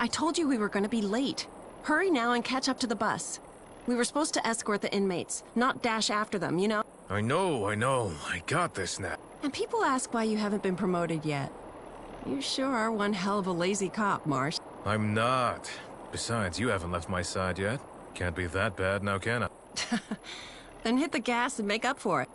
I told you we were gonna be late. Hurry now and catch up to the bus. We were supposed to escort the inmates, not dash after them, you know? I know. I got this now. And people ask why you haven't been promoted yet. You sure are one hell of a lazy cop, Marsh. I'm not. Besides, you haven't left my side yet. Can't be that bad now, can I? Then hit the gas and make up for it.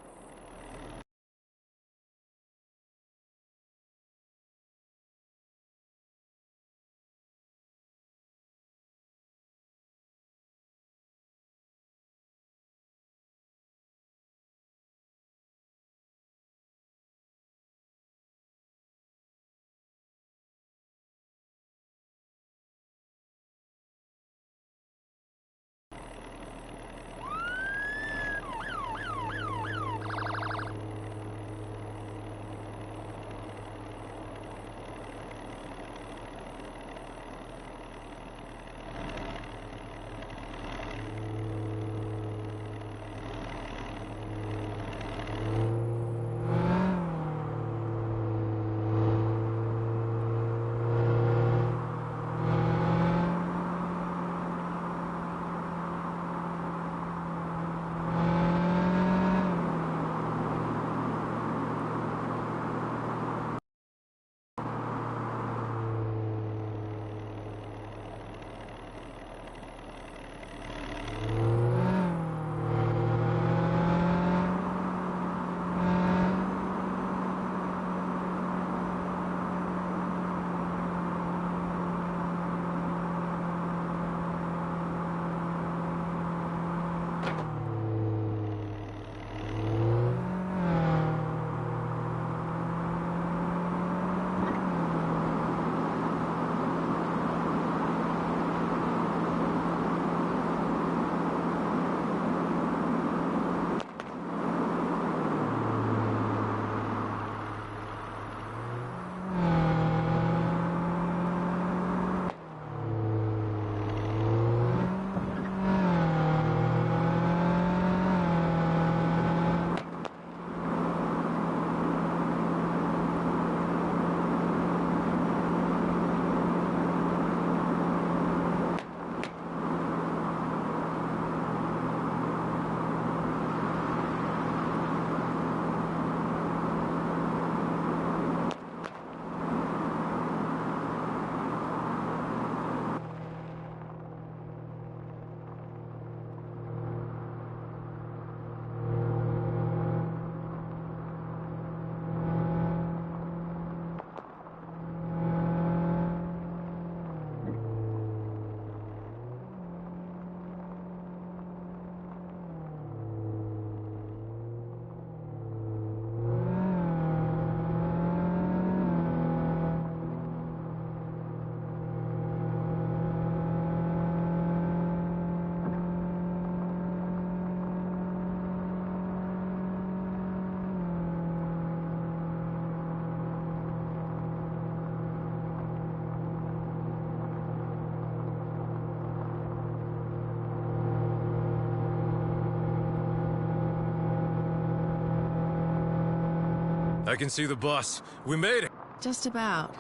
I can see the bus. We made it! Just about.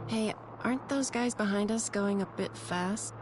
Hey, aren't those guys behind us going a bit fast?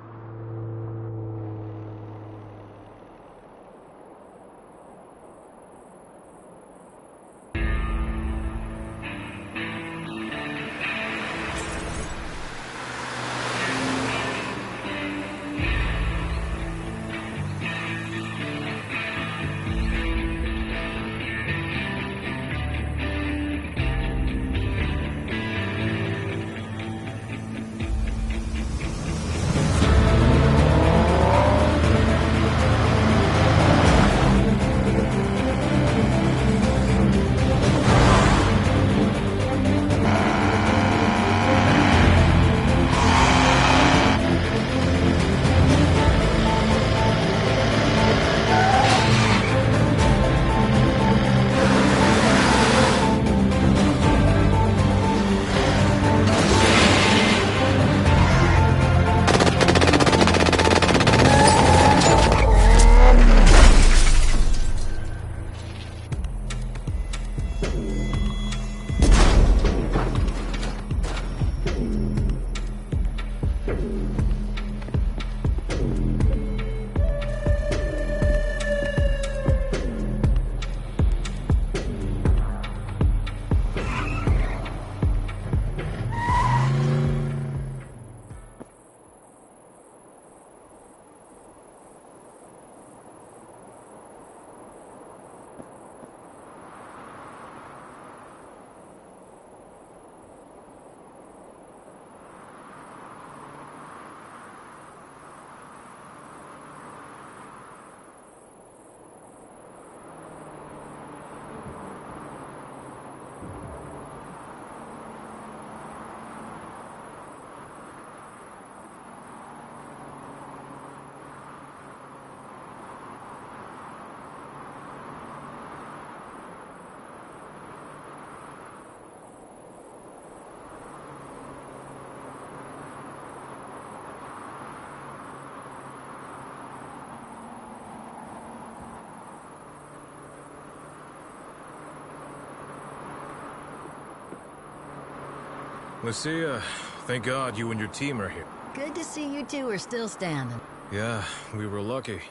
Lucia, thank God you and your team are here. Good to see you two are still standing. Yeah, we were lucky.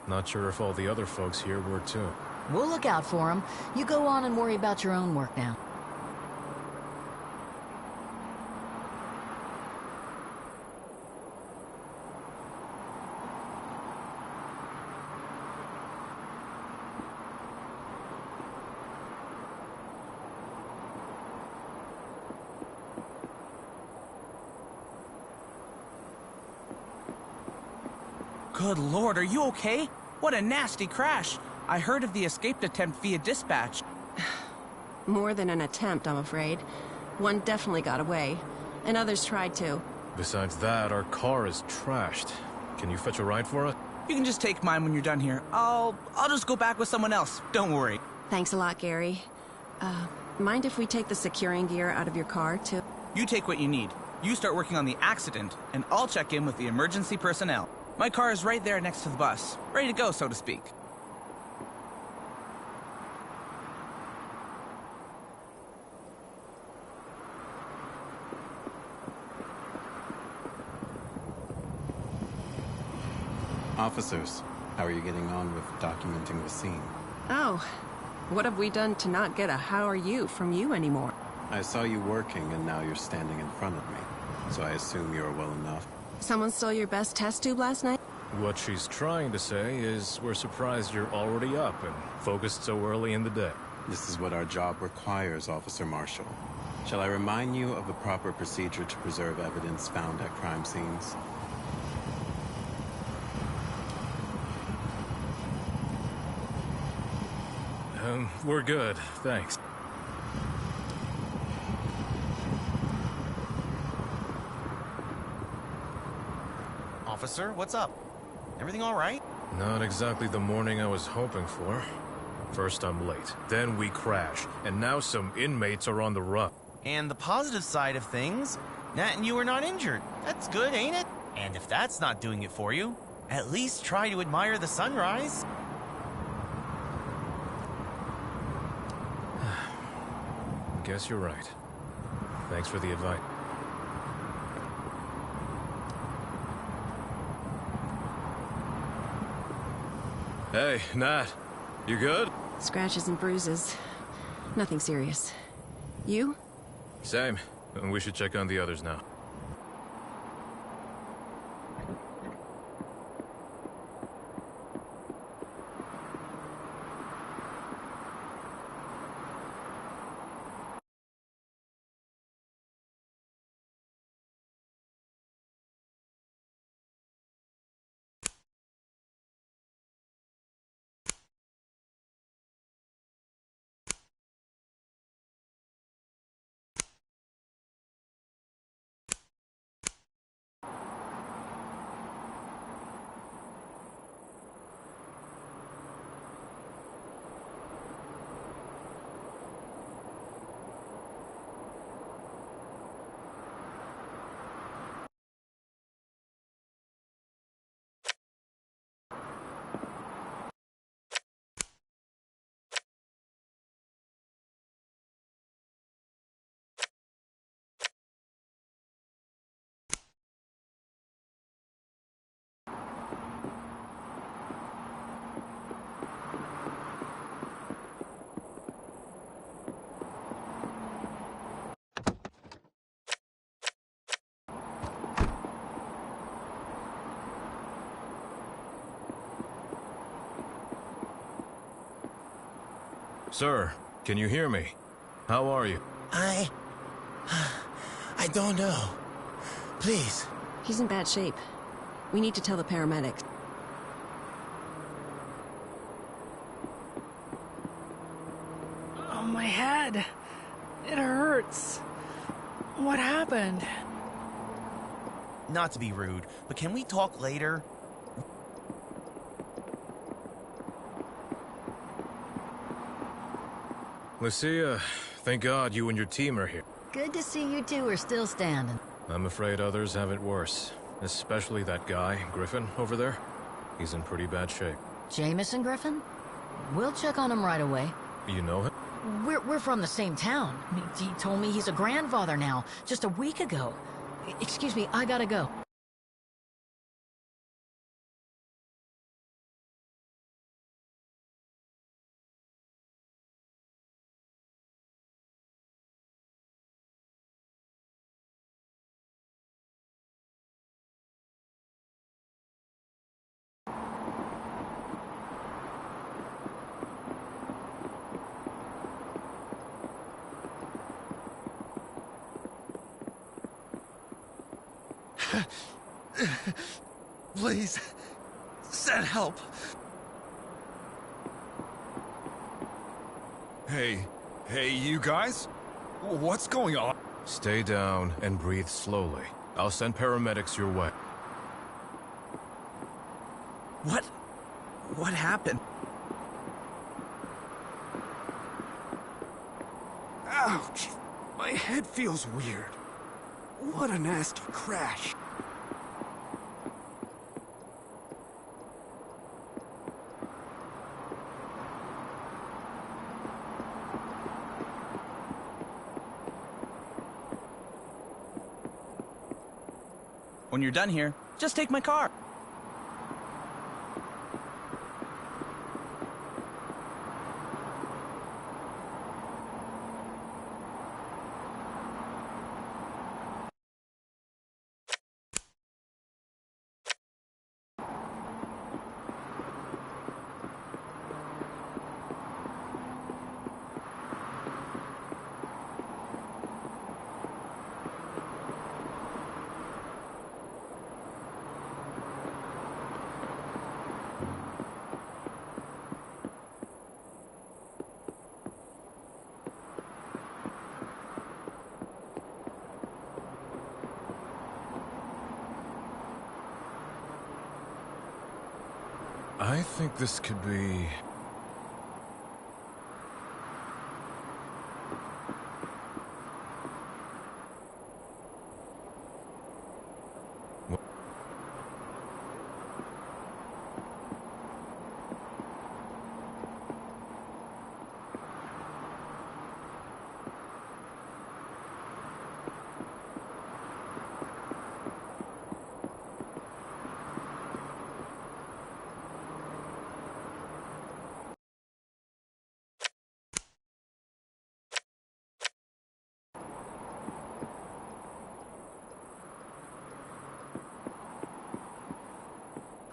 Not sure if all the other folks here were too. We'll look out for them. You go on and worry about your own work now. Good Lord, are you okay? What a nasty crash. I heard of the escape attempt via dispatch. More than an attempt, I'm afraid. One definitely got away, and others tried to. Besides that, our car is trashed. Can you fetch a ride for us? You can just take mine when you're done here. I'll just go back with someone else. Don't worry. Thanks a lot, Gary. Mind if we take the securing gear out of your car, too? You take what you need. You start working on the accident, and I'll check in with the emergency personnel. My car is right there next to the bus. Ready to go, so to speak. Officers, how are you getting on with documenting the scene? Oh, what have we done to not get a "how are you" from you anymore? I saw you working and now you're standing in front of me, so I assume you're well enough. Someone stole your best test tube last night? What she's trying to say is we're surprised you're already up and focused so early in the day. This is what our job requires, Officer Marshall. Shall I remind you of the proper procedure to preserve evidence found at crime scenes? We're good, thanks. Officer, what's up? Everything all right? Not exactly the morning I was hoping for. First I'm late, then we crash, and now some inmates are on the run. And the positive side of things, Nat and you are not injured. That's good, ain't it? And if that's not doing it for you, at least try to admire the sunrise. Guess you're right. Thanks for the advice. Hey, Nat. You good? Scratches and bruises. Nothing serious. You? Same. And we should check on the others now. Sir, can you hear me? How are you? I don't know. Please. He's in bad shape. We need to tell the paramedics. Oh, my head. It hurts. What happened? Not to be rude, but can we talk later? Lucia, thank God you and your team are here. Good to see you two are still standing. I'm afraid others have it worse. Especially that guy, Griffin, over there. He's in pretty bad shape. Jameson Griffin? We'll check on him right away. You know him? We're from the same town. He told me he's a grandfather now, just a week ago. Excuse me, I gotta go. Please, send help. Hey, you guys? What's going on? Stay down and breathe slowly. I'll send paramedics your way. What happened? Ouch! My head feels weird. What a nasty crash. When you're done here, just take my car. I think this could be...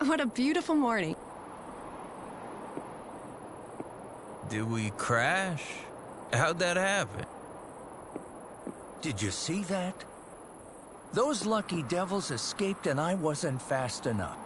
What a beautiful morning. Did we crash? How'd that happen? Did you see that? Those lucky devils escaped and I wasn't fast enough.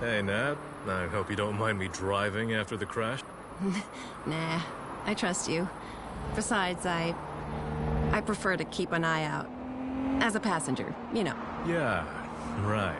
Hey, Nat. I hope you don't mind me driving after the crash. Nah, I trust you. Besides, I prefer to keep an eye out. As a passenger, you know. Yeah, right.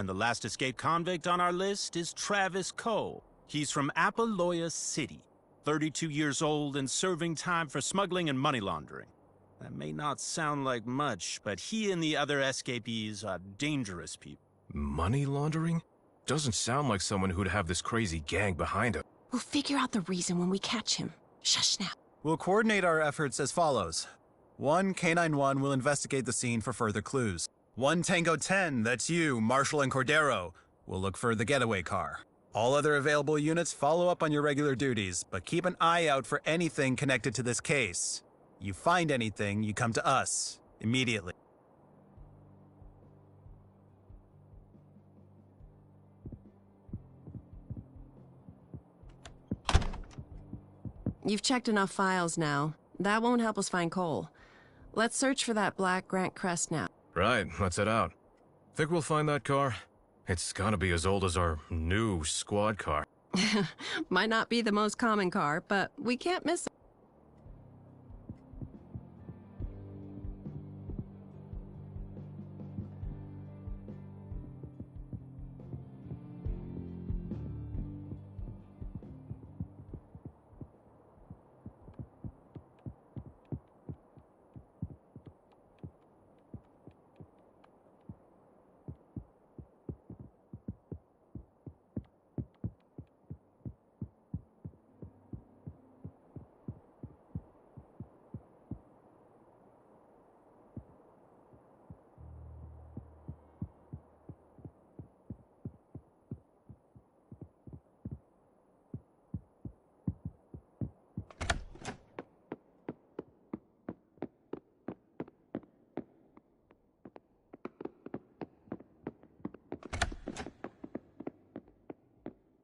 And the last escaped convict on our list is Travis Cole. He's from Apaloya City, 32 years old and serving time for smuggling and money laundering. That may not sound like much, but he and the other escapees are dangerous people. Money laundering? Doesn't sound like someone who'd have this crazy gang behind him. We'll figure out the reason when we catch him. Shush now. We'll coordinate our efforts as follows. 1 K-9-1 will investigate the scene for further clues. 1 Tango 10, that's you, Marshall and Cordero, will look for the getaway car. All other available units follow up on your regular duties, but keep an eye out for anything connected to this case. You find anything, you come to us, immediately. You've checked enough files now. That won't help us find Cole. Let's search for that black Grant Crest now. Right, let's head out. Think we'll find that car? It's gotta be as old as our new squad car. Might not be the most common car, but we can't miss it.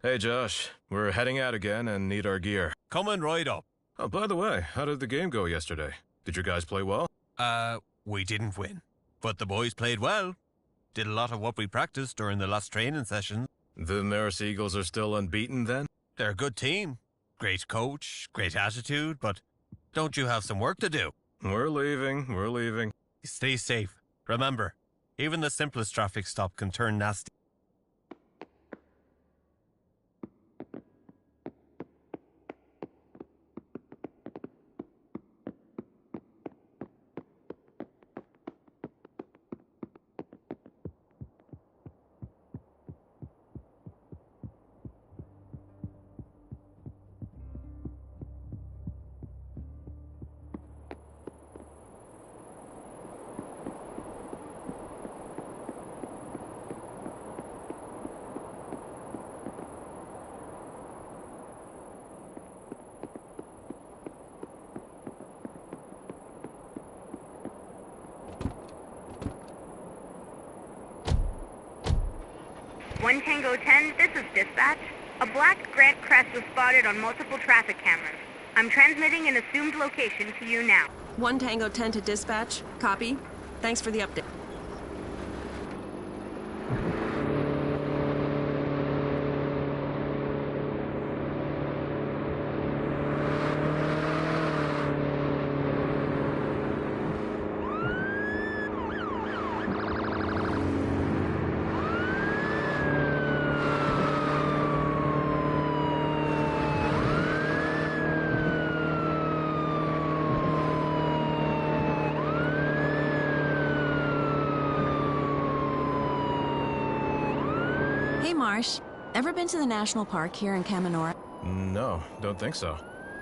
Hey, Josh. We're heading out again and need our gear. Coming right up. Oh, by the way, how did the game go yesterday? Did you guys play well? We didn't win. But the boys played well. Did a lot of what we practiced during the last training sessions. The Maris Eagles are still unbeaten then? They're a good team. Great coach, great attitude, but don't you have some work to do? We're leaving. Stay safe. Remember, even the simplest traffic stop can turn nasty. One Tango 10, this is dispatch. A black Grant Crest was spotted on multiple traffic cameras. I'm transmitting an assumed location to you now. 1 Tango 10 to dispatch. Copy. Thanks for the update. Hey, Marsh. Ever been to the national park here in Kamanora? No, don't think so.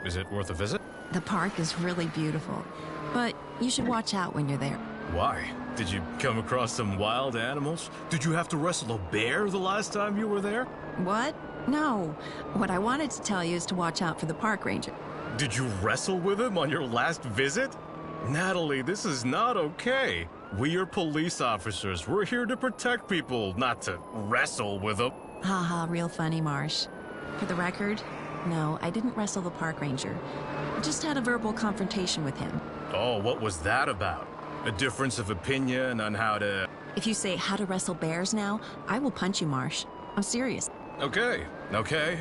Is it worth a visit? The park is really beautiful, but you should watch out when you're there. Why? Did you come across some wild animals? Did you have to wrestle a bear the last time you were there? What? No. What I wanted to tell you is to watch out for the park ranger. Did you wrestle with him on your last visit? Natalie, this is not okay. We are police officers. We're here to protect people, not to wrestle with them. Haha, real funny, Marsh. For the record, no, I didn't wrestle the park ranger. I just had a verbal confrontation with him. Oh, what was that about? A difference of opinion on how to... If you say how to wrestle bears now, I will punch you, Marsh. I'm serious. Okay,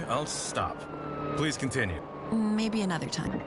I'll stop. Please continue. Maybe another time.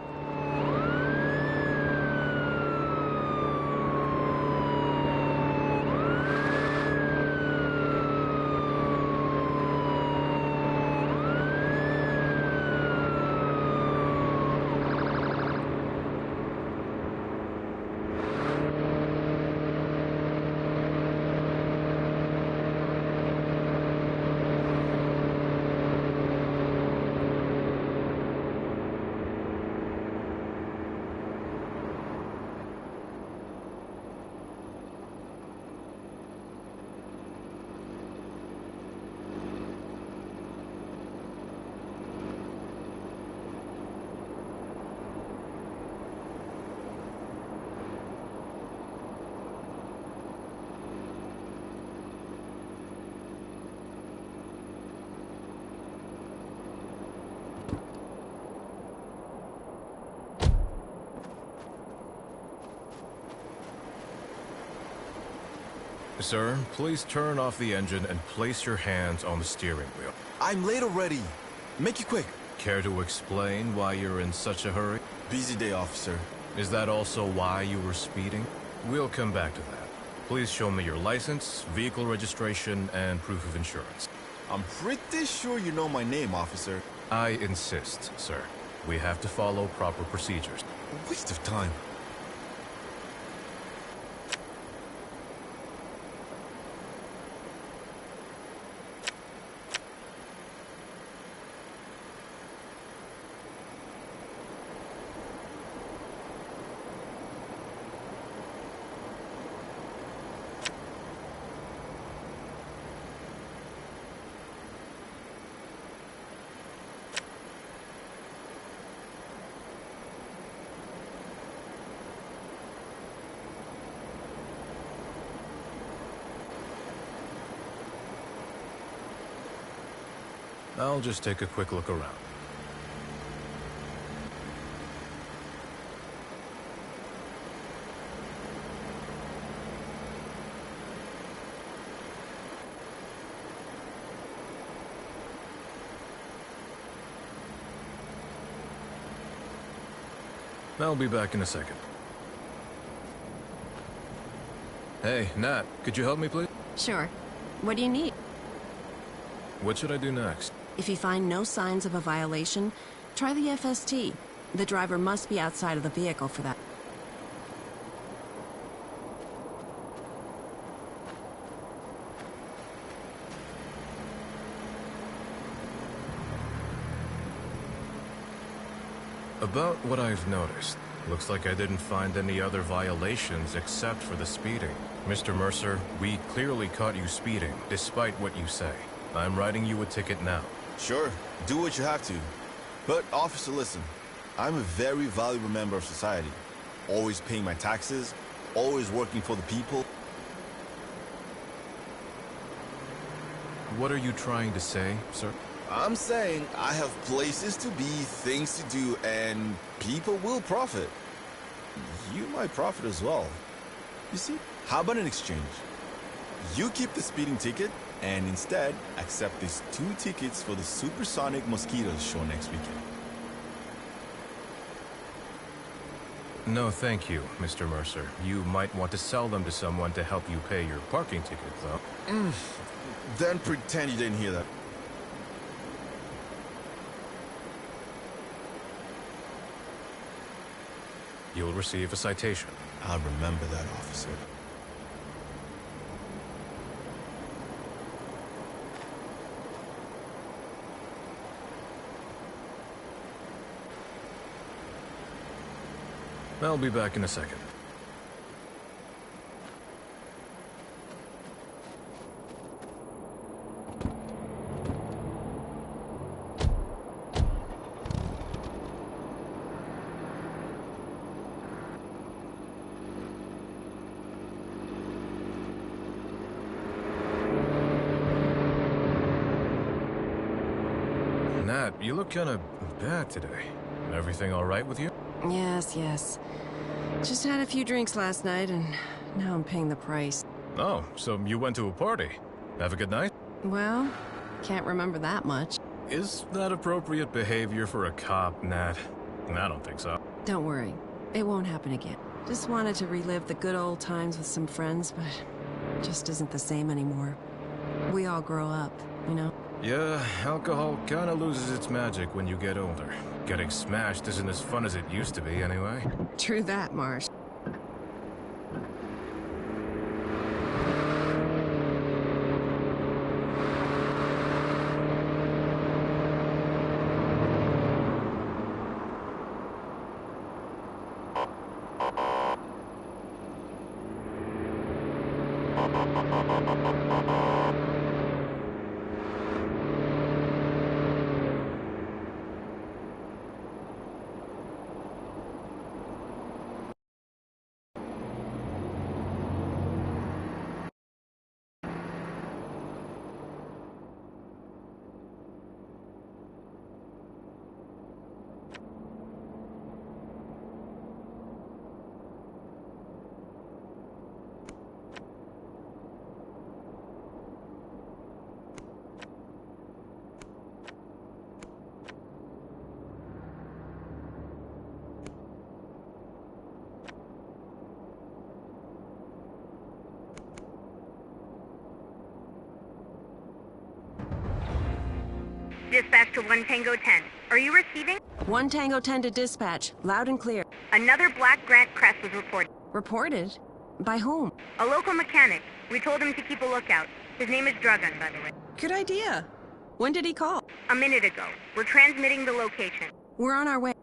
Sir, please turn off the engine and place your hands on the steering wheel. I'm late already. Make it quick. Care to explain why you're in such a hurry? Busy day, officer. Is that also why you were speeding? We'll come back to that. Please show me your license, vehicle registration, and proof of insurance. I'm pretty sure you know my name, officer. I insist, sir. We have to follow proper procedures. A waste of time. I'll just take a quick look around. I'll be back in a second. Hey, Nat, could you help me, please? Sure. What do you need? What should I do next? If you find no signs of a violation, try the FST. The driver must be outside of the vehicle for that. About what I've noticed, looks like I didn't find any other violations except for the speeding. Mr. Mercer, we clearly caught you speeding, despite what you say. I'm writing you a ticket now. Sure, do what you have to. But, officer, listen. I'm a very valuable member of society. Always paying my taxes, always working for the people. What are you trying to say, sir? I'm saying I have places to be, things to do, and people will profit. You might profit as well. You see, how about an exchange? You keep the speeding ticket, and instead, accept these 2 tickets for the Supersonic Mosquitoes show next weekend. No, thank you, Mr. Mercer. You might want to sell them to someone to help you pay your parking ticket, though. Then pretend you didn't hear that. You'll receive a citation. I'll remember that, officer. I'll be back in a second. Nat, you look kinda bad today. Everything all right with you? Yes, yes. Just had a few drinks last night, and now I'm paying the price. Oh, so you went to a party. Have a good night? Well, can't remember that much. Is that appropriate behavior for a cop, Nat? I don't think so. Don't worry. It won't happen again. Just wanted to relive the good old times with some friends, but it just isn't the same anymore. We all grow up, you know? Yeah, alcohol kinda loses its magic when you get older. Getting smashed isn't as fun as it used to be, anyway. True that, Marsh. Dispatch to 1 Tango 10. Are you receiving? 1 Tango 10 to dispatch. Loud and clear. Another black Grant Crest was reported. Reported? By whom? A local mechanic. We told him to keep a lookout. His name is Dragun, by the way. Good idea. When did he call? A minute ago. We're transmitting the location. We're on our way.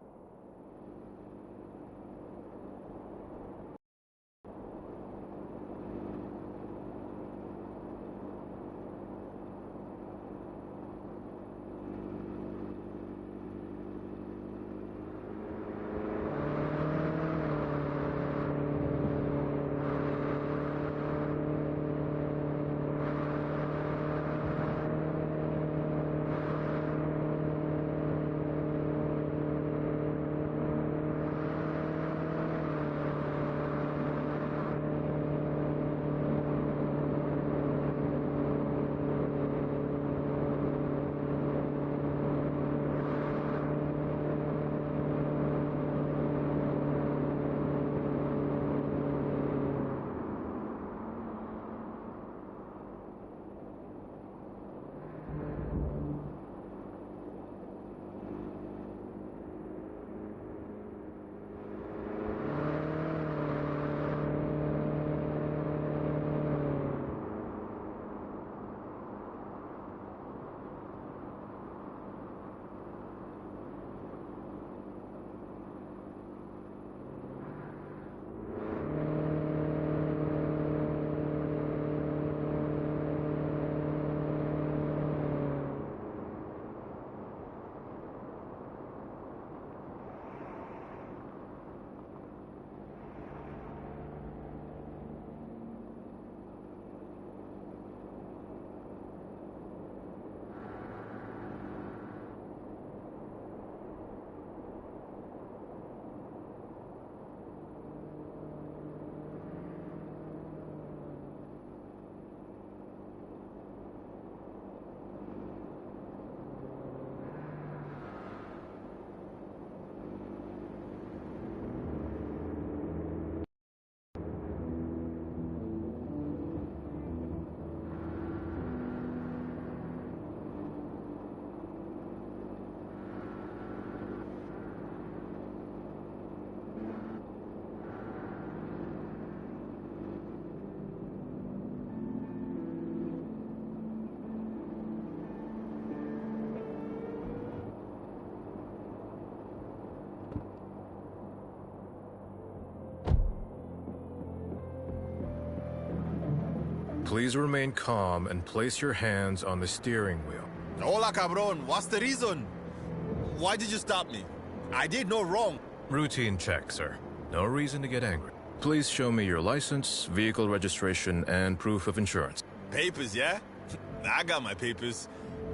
Please remain calm and place your hands on the steering wheel. Hola, cabron. What's the reason? Why did you stop me? I did no wrong. Routine check, sir. No reason to get angry. Please show me your license, vehicle registration, and proof of insurance. Papers, yeah? I got my papers.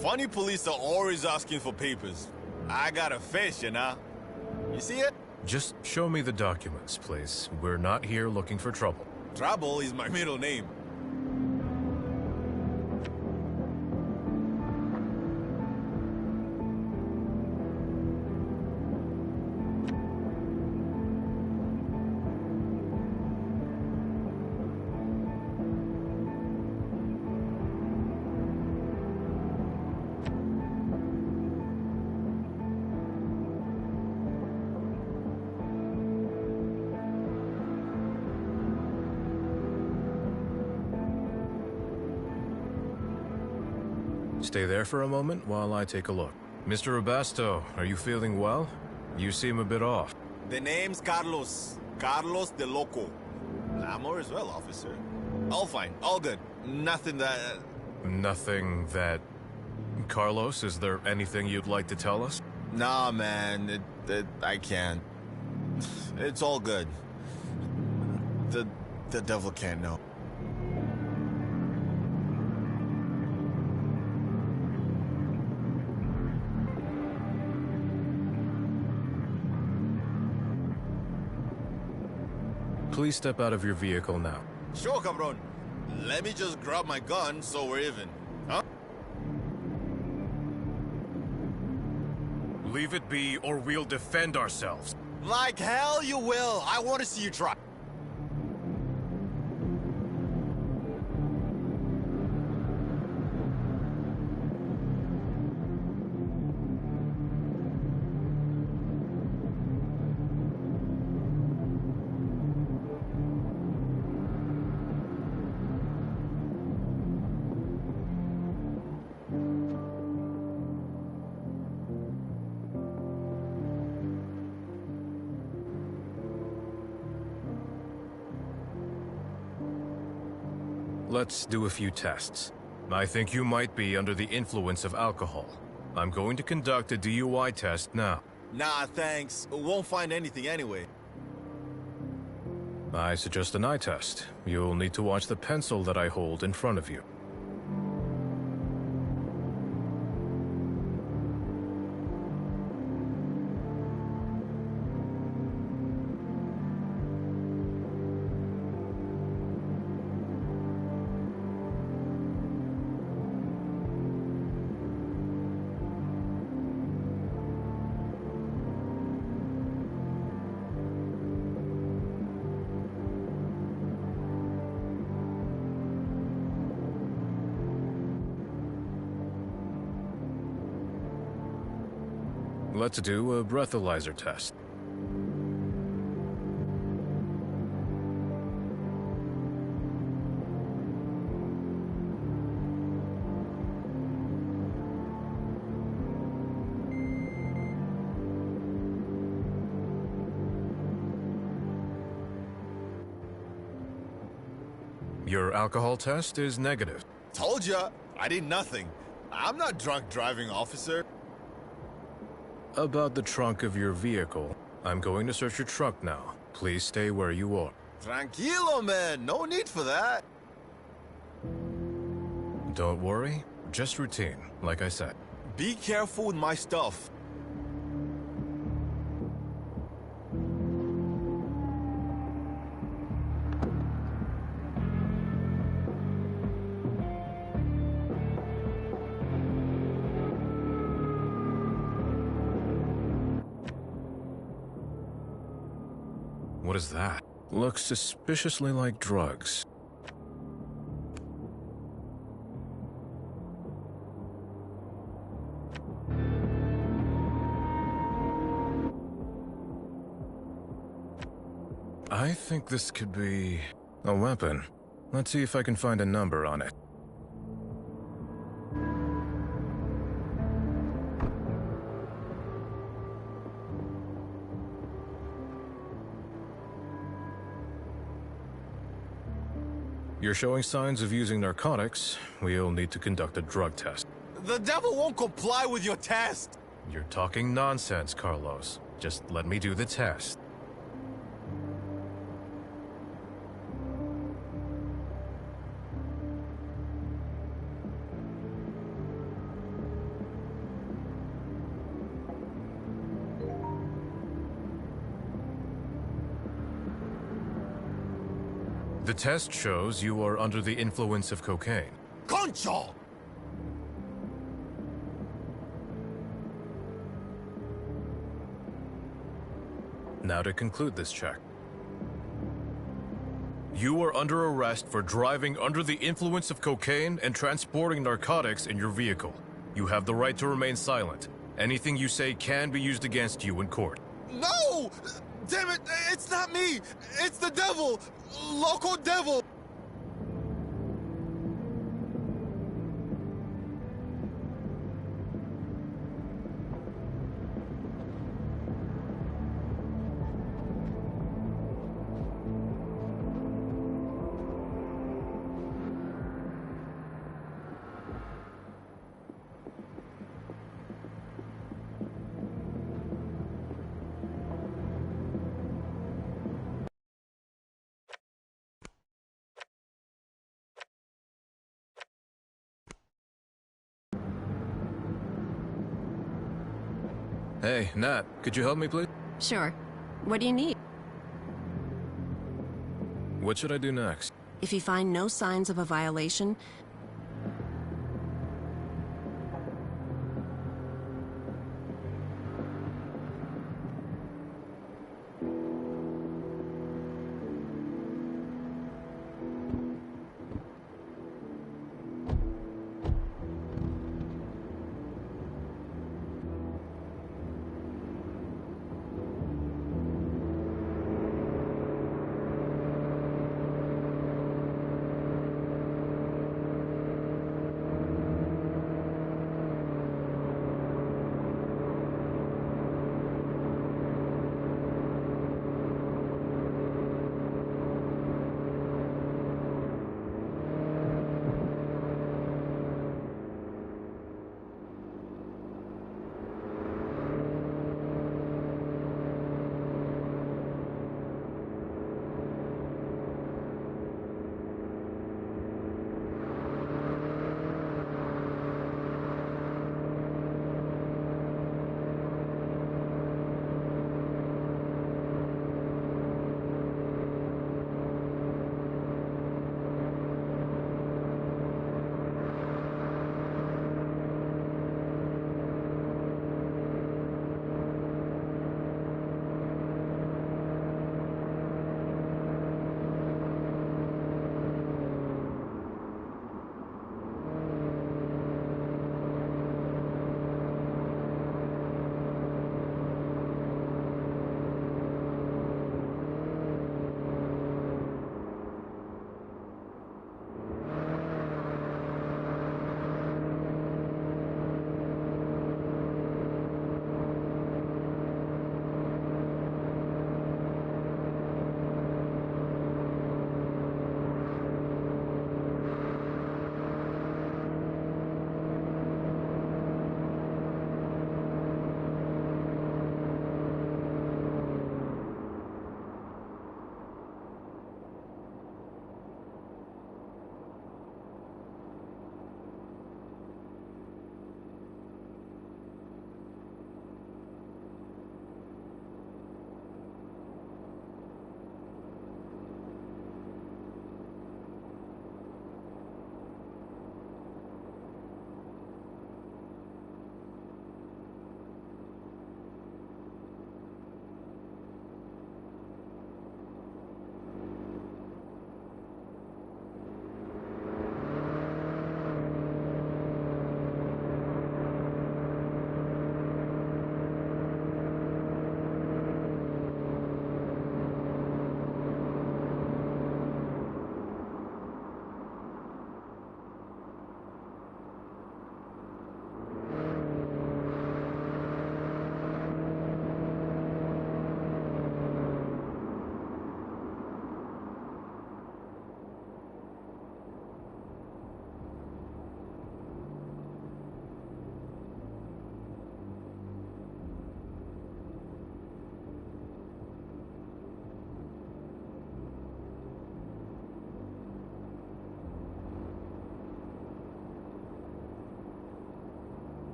Funny police are always asking for papers. I got a face, you know? You see it? Just show me the documents, please. We're not here looking for trouble. Trouble is my middle name. Stay there for a moment while I take a look. Mr. Robasto, are you feeling well? You seem a bit off. The name's Carlos. Carlos de Loco. I'm as well, officer. All fine. All good. Nothing that... Nothing that... Carlos, is there anything you'd like to tell us? Nah, man. I can't. It's all good. The devil can't know. Please step out of your vehicle now. Sure, cabron. Let me just grab my gun so we're even. Huh? Leave it be, or we'll defend ourselves. Like hell you will. I want to see you try. Let's do a few tests. I think you might be under the influence of alcohol. I'm going to conduct a DUI test now. Nah, thanks. Won't find anything anyway. I suggest an eye test. You'll need to watch the pencil that I hold in front of you. Let's do a breathalyzer test. Your alcohol test is negative. Told ya, I did nothing. I'm not drunk driving, officer. About the trunk of your vehicle. I'm going to search your trunk now. Please stay where you are. Tranquilo, man. No need for that. Don't worry. Just routine, like I said. Be careful with my stuff. What is that? Looks suspiciously like drugs. I think this could be a weapon. Let's see if I can find a number on it. You're showing signs of using narcotics. We'll need to conduct a drug test. The devil won't comply with your test! You're talking nonsense, Carlos. Just let me do the test. The test shows you are under the influence of cocaine. Concho! Now to conclude this check. You are under arrest for driving under the influence of cocaine and transporting narcotics in your vehicle. You have the right to remain silent. Anything you say can be used against you in court. No! Damn it, it's not me! It's the devil! Loco devil! Hey, Nat, could you help me, please? Sure. What do you need? What should I do next? If you find no signs of a violation,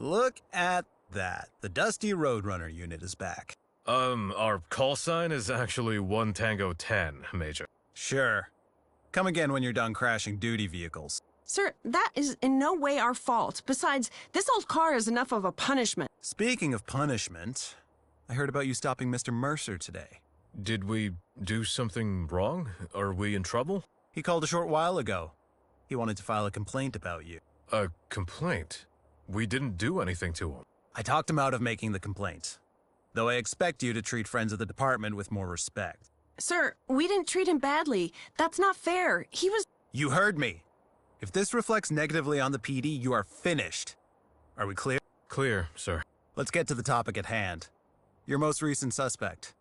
Look at that. The Dusty Roadrunner unit is back. Our call sign is actually 1 Tango 10, Major. Sure. Come again when you're done crashing duty vehicles. Sir, that is in no way our fault. Besides, this old car is enough of a punishment. Speaking of punishment, I heard about you stopping Mr. Mercer today. Did we do something wrong? Are we in trouble? He called a short while ago. He wanted to file a complaint about you. A complaint? We didn't do anything to him. I talked him out of making the complaint. Though I expect you to treat friends of the department with more respect. Sir, we didn't treat him badly. That's not fair. He was... You heard me. If this reflects negatively on the PD, you are finished. Are we clear? Clear, sir. Let's get to the topic at hand. Your most recent suspect.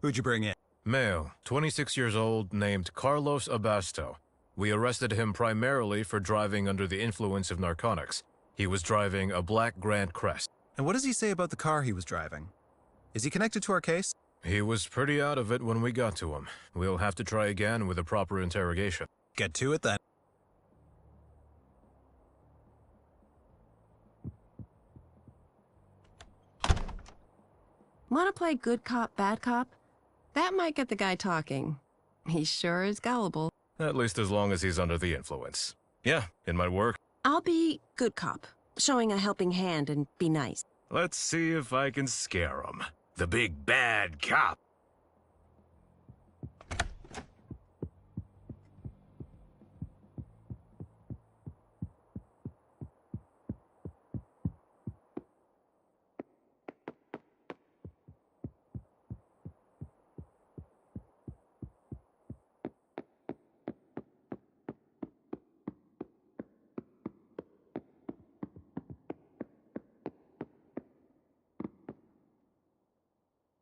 Who'd you bring in? Male, 26 years old, named Carlos Abasto. We arrested him primarily for driving under the influence of narcotics. He was driving a black Grand Crest. And what does he say about the car he was driving? Is he connected to our case? He was pretty out of it when we got to him. We'll have to try again with a proper interrogation. Get to it then. Want to play good cop, bad cop? That might get the guy talking. He sure is gullible. At least as long as he's under the influence. Yeah, it might work. I'll be good cop, showing a helping hand and be nice. Let's see if I can scare him. The big bad cop.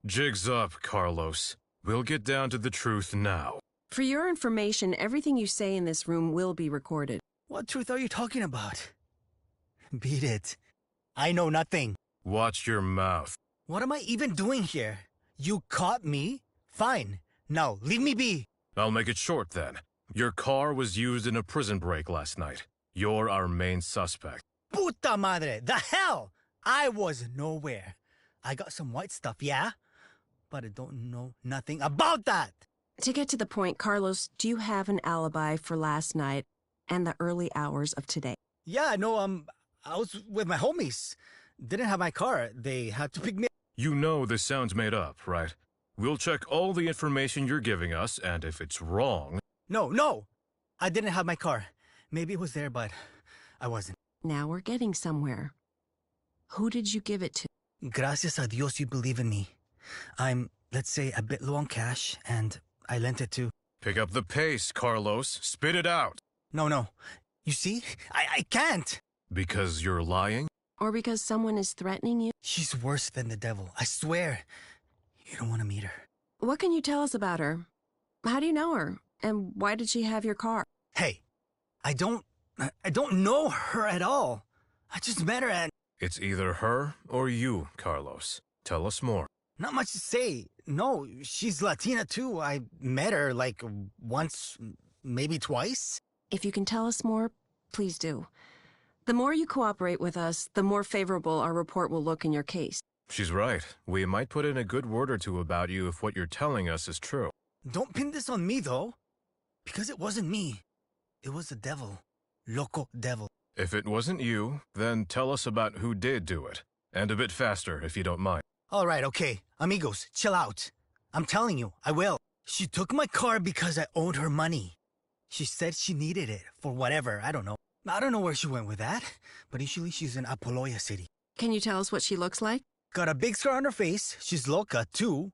Jig's up, Carlos. We'll get down to the truth now. For your information, everything you say in this room will be recorded. What truth are you talking about? Beat it. I know nothing. Watch your mouth. What am I even doing here? You caught me? Fine. Now, leave me be. I'll make it short then. Your car was used in a prison break last night. You're our main suspect. Puta madre! The hell! I was nowhere. I got some white stuff, yeah? But I don't know nothing about that! To get to the point, Carlos, do you have an alibi for last night and the early hours of today? Yeah, no, I was with my homies. Didn't have my car. They had to pick me up. You know this sounds made up, right? We'll check all the information you're giving us, and if it's wrong... No! I didn't have my car. Maybe it was there, but I wasn't. Now we're getting somewhere. Who did you give it to? Gracias a Dios you believe in me. I'm, let's say, a bit low on cash, and I lent it to... Pick up the pace, Carlos. Spit it out. No. You see? I can't. Because you're lying? Or because someone is threatening you? She's worse than the devil, I swear. You don't want to meet her. What can you tell us about her? How do you know her? And why did she have your car? Hey, I don't know her at all. I just met her and... It's either her or you, Carlos. Tell us more. Not much to say. No, she's Latina too. I met her like once, maybe twice. If you can tell us more, please do. The more you cooperate with us, the more favorable our report will look in your case. She's right. We might put in a good word or two about you if what you're telling us is true. Don't pin this on me, though. Because it wasn't me. It was the devil. Loco devil. If it wasn't you, then tell us about who did do it. And a bit faster, if you don't mind. All right, okay. Amigos, chill out. I'm telling you, I will. She took my car because I owed her money. She said she needed it for whatever, I don't know. I don't know where she went with that, but usually she's in Apoloya City. Can you tell us what she looks like? Got a big scar on her face. She's loca, too.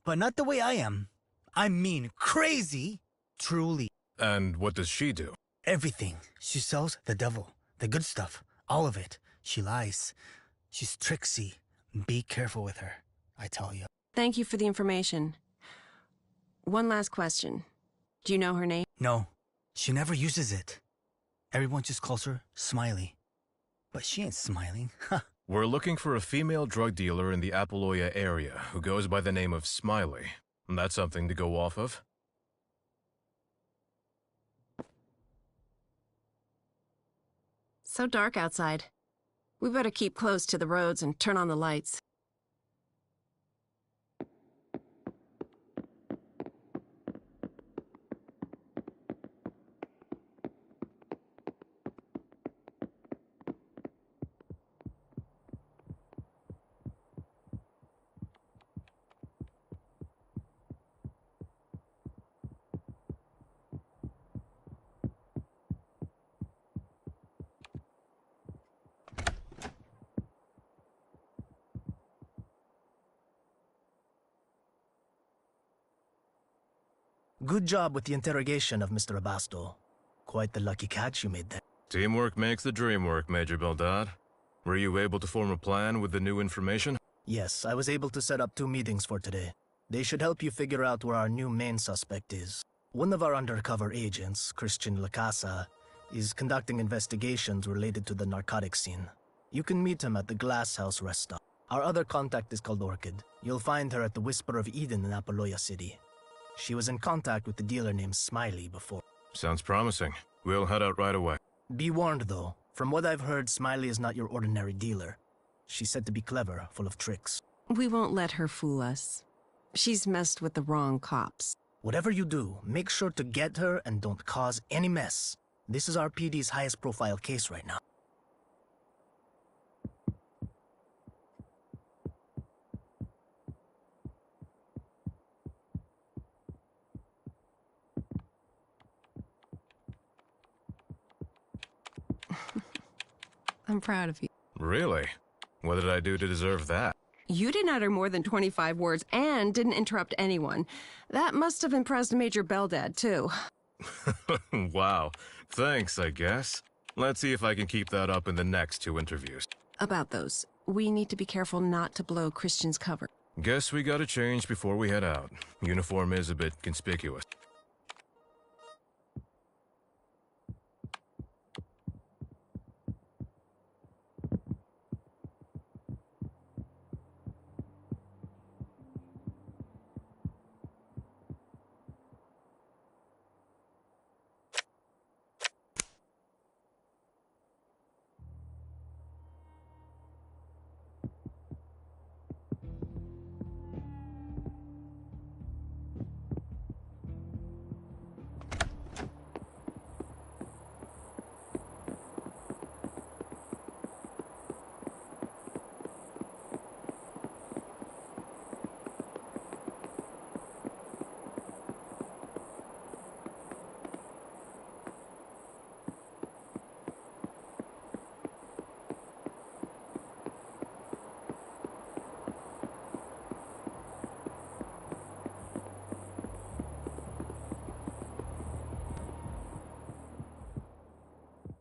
But not the way I am. I mean, crazy. Truly. And what does she do? Everything. She sells the devil. The good stuff. All of it. She lies. She's tricksy. Be careful with her, I tell you. Thank you for the information. One last question. Do you know her name? No. She never uses it. Everyone just calls her Smiley. But she ain't smiling. We're looking for a female drug dealer in the Apoloya area who goes by the name of Smiley. That's something to go off of. So dark outside. We better keep close to the roads and turn on the lights. Good job with the interrogation of Mr. Abasto. Quite the lucky catch you made there. Teamwork makes the dream work, Major Beldad. Were you able to form a plan with the new information? Yes, I was able to set up 2 meetings for today. They should help you figure out where our new main suspect is. One of our undercover agents, Christian Lacasa, is conducting investigations related to the narcotics scene. You can meet him at the Glass House rest stop. Our other contact is called Orchid. You'll find her at the Whisper of Eden in Apaloya City. She was in contact with the dealer named Smiley before. Sounds promising. We'll head out right away. Be warned, though. From what I've heard, Smiley is not your ordinary dealer. She's said to be clever, full of tricks. We won't let her fool us. She's messed with the wrong cops. Whatever you do, make sure to get her and don't cause any mess. This is our PD's highest profile case right now. I'm proud of you. Really? What did I do to deserve that? You didn't utter more than 25 words and didn't interrupt anyone. That must have impressed Major Beldad, too. Wow. Thanks, I guess. Let's see if I can keep that up in the next 2 interviews. About those, we need to be careful not to blow Christian's cover. Guess we gotta change before we head out. Uniform is a bit conspicuous.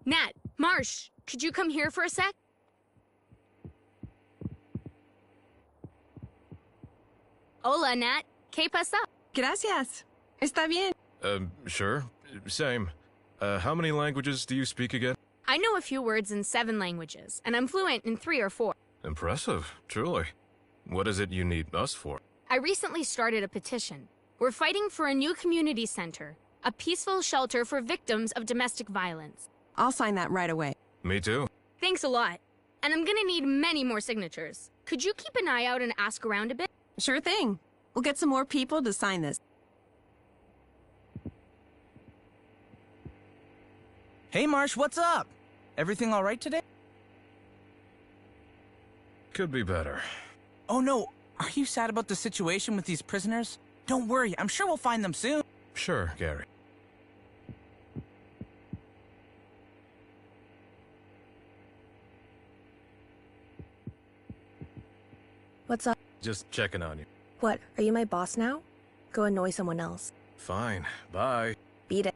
Nat, Marsh, could you come here for a sec? Hola, Nat. ¿Qué pasa? Gracias. Está bien. Sure. Same. How many languages do you speak again? I know a few words in 7 languages, and I'm fluent in 3 or 4. Impressive, truly. What is it you need us for? I recently started a petition. We're fighting for a new community center, a peaceful shelter for victims of domestic violence. I'll sign that right away. Me too. Thanks a lot. And I'm gonna need many more signatures. Could you keep an eye out and ask around a bit? Sure thing. We'll get some more people to sign this. Hey, Marsh, what's up? Everything all right today? Could be better. Oh, no. Are you sad about the situation with these prisoners? Don't worry. I'm sure we'll find them soon. Sure, Gary. What's up? Just checking on you. What, are you my boss now? Go annoy someone else. Fine. Bye. Beat it.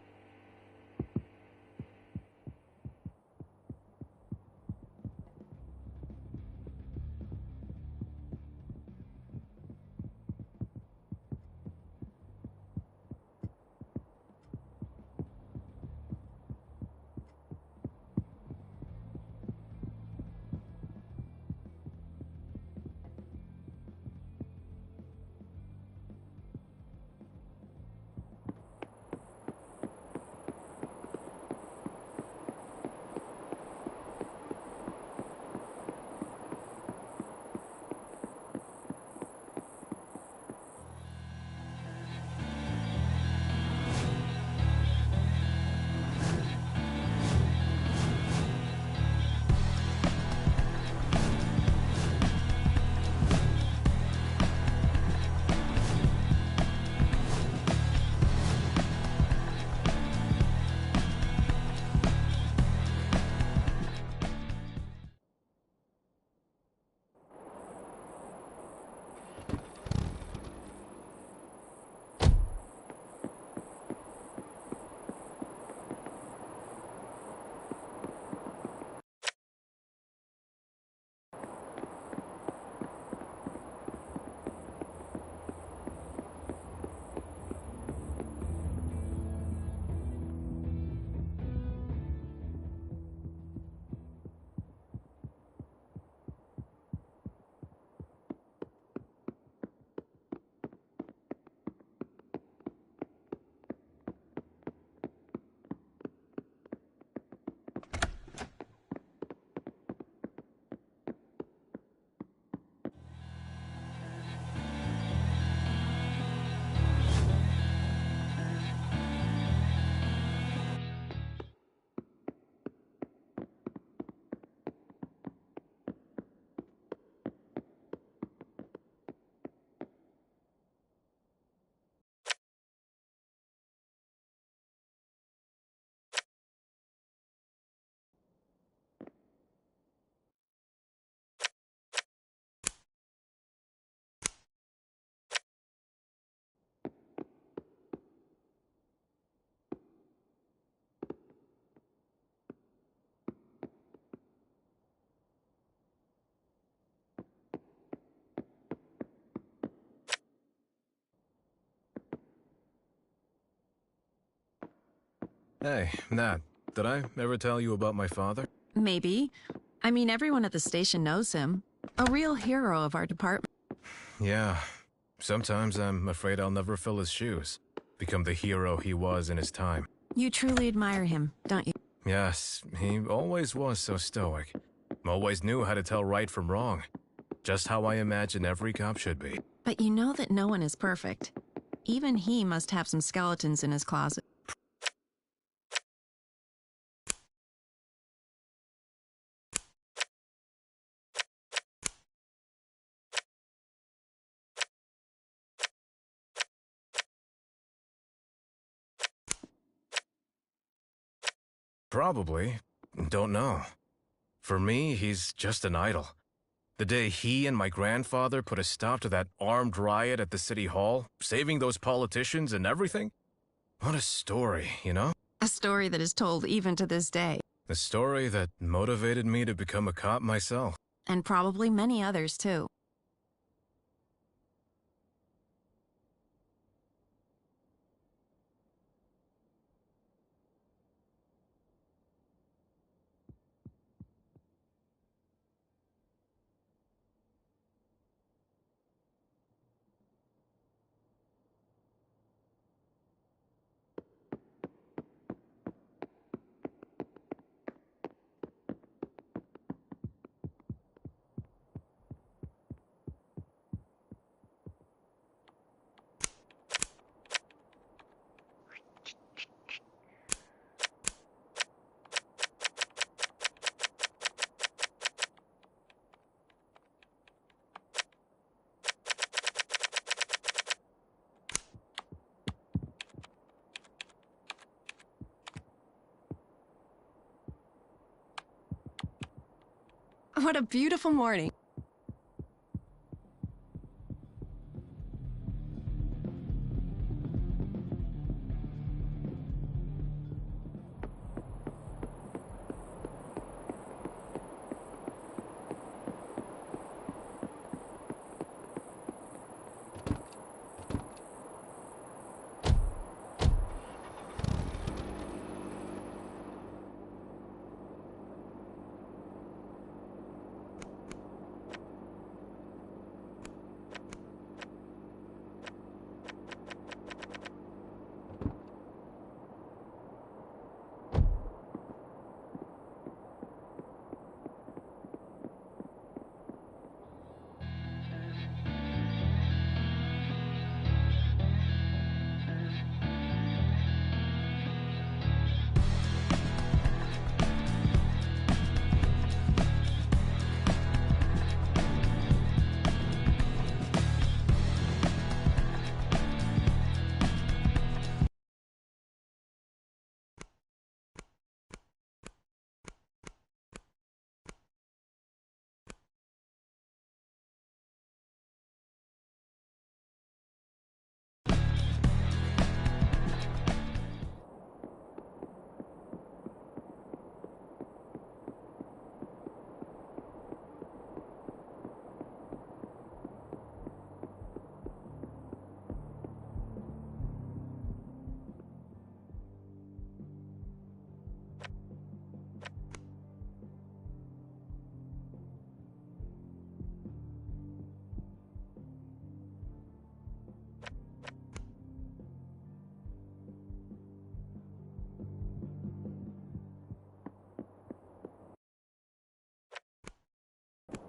Hey, Nat, did I ever tell you about my father? Maybe. I mean, everyone at the station knows him. A real hero of our department. Yeah. Sometimes I'm afraid I'll never fill his shoes. Become the hero he was in his time. You truly admire him, don't you? Yes, he always was so stoic. Always knew how to tell right from wrong. Just how I imagine every cop should be. But you know that no one is perfect. Even he must have some skeletons in his closet. Probably. Don't know. For me, he's just an idol. The day he and my grandfather put a stop to that armed riot at the city hall, saving those politicians and everything. What a story, you know? A story that is told even to this day. A story that motivated me to become a cop myself. And probably many others, too. What a beautiful morning.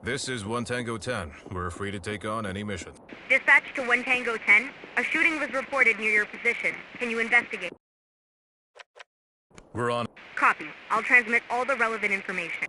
This is 1 Tango 10. We're free to take on any mission. Dispatch to 1 Tango 10. A shooting was reported near your position. Can you investigate? We're on. Copy. I'll transmit all the relevant information.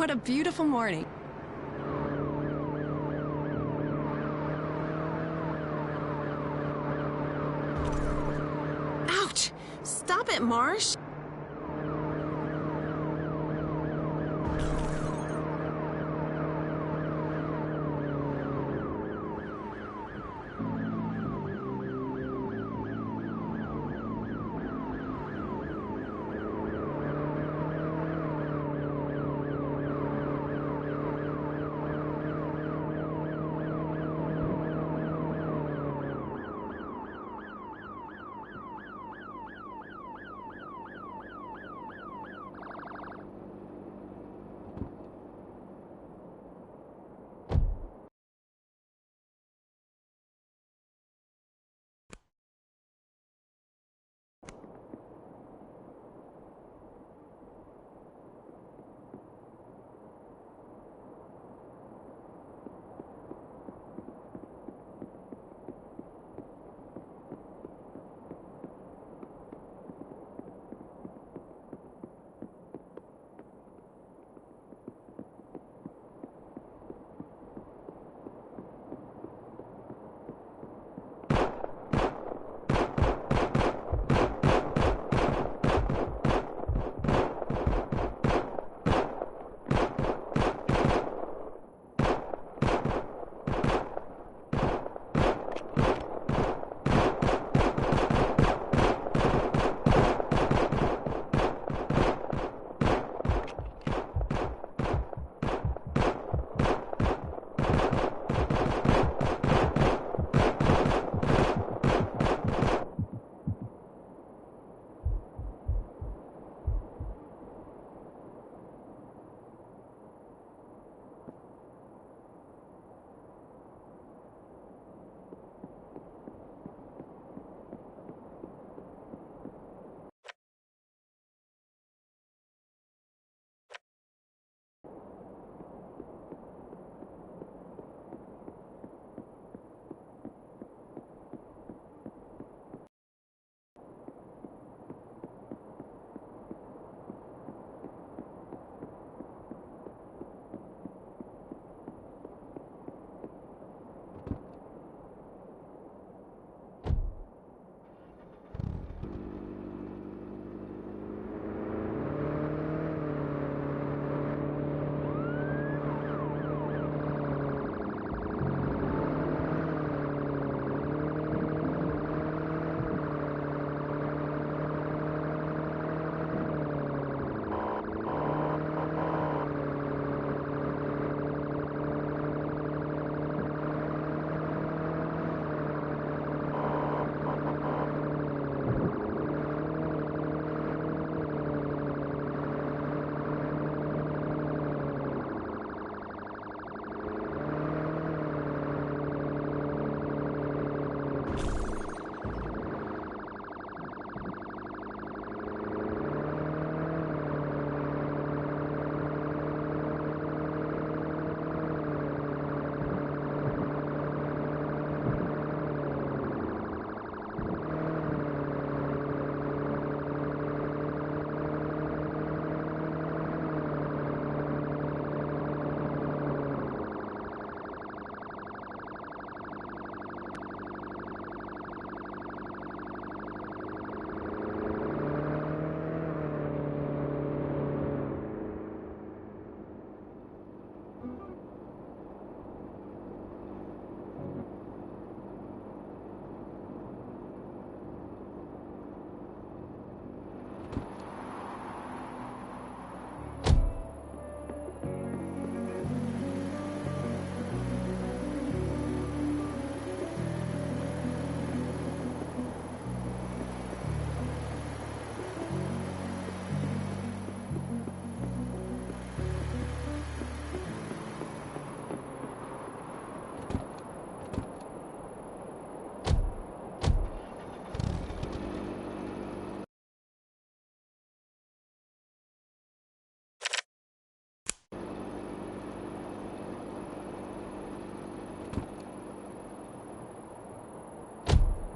What a beautiful morning. Ouch! Stop it, Marsh!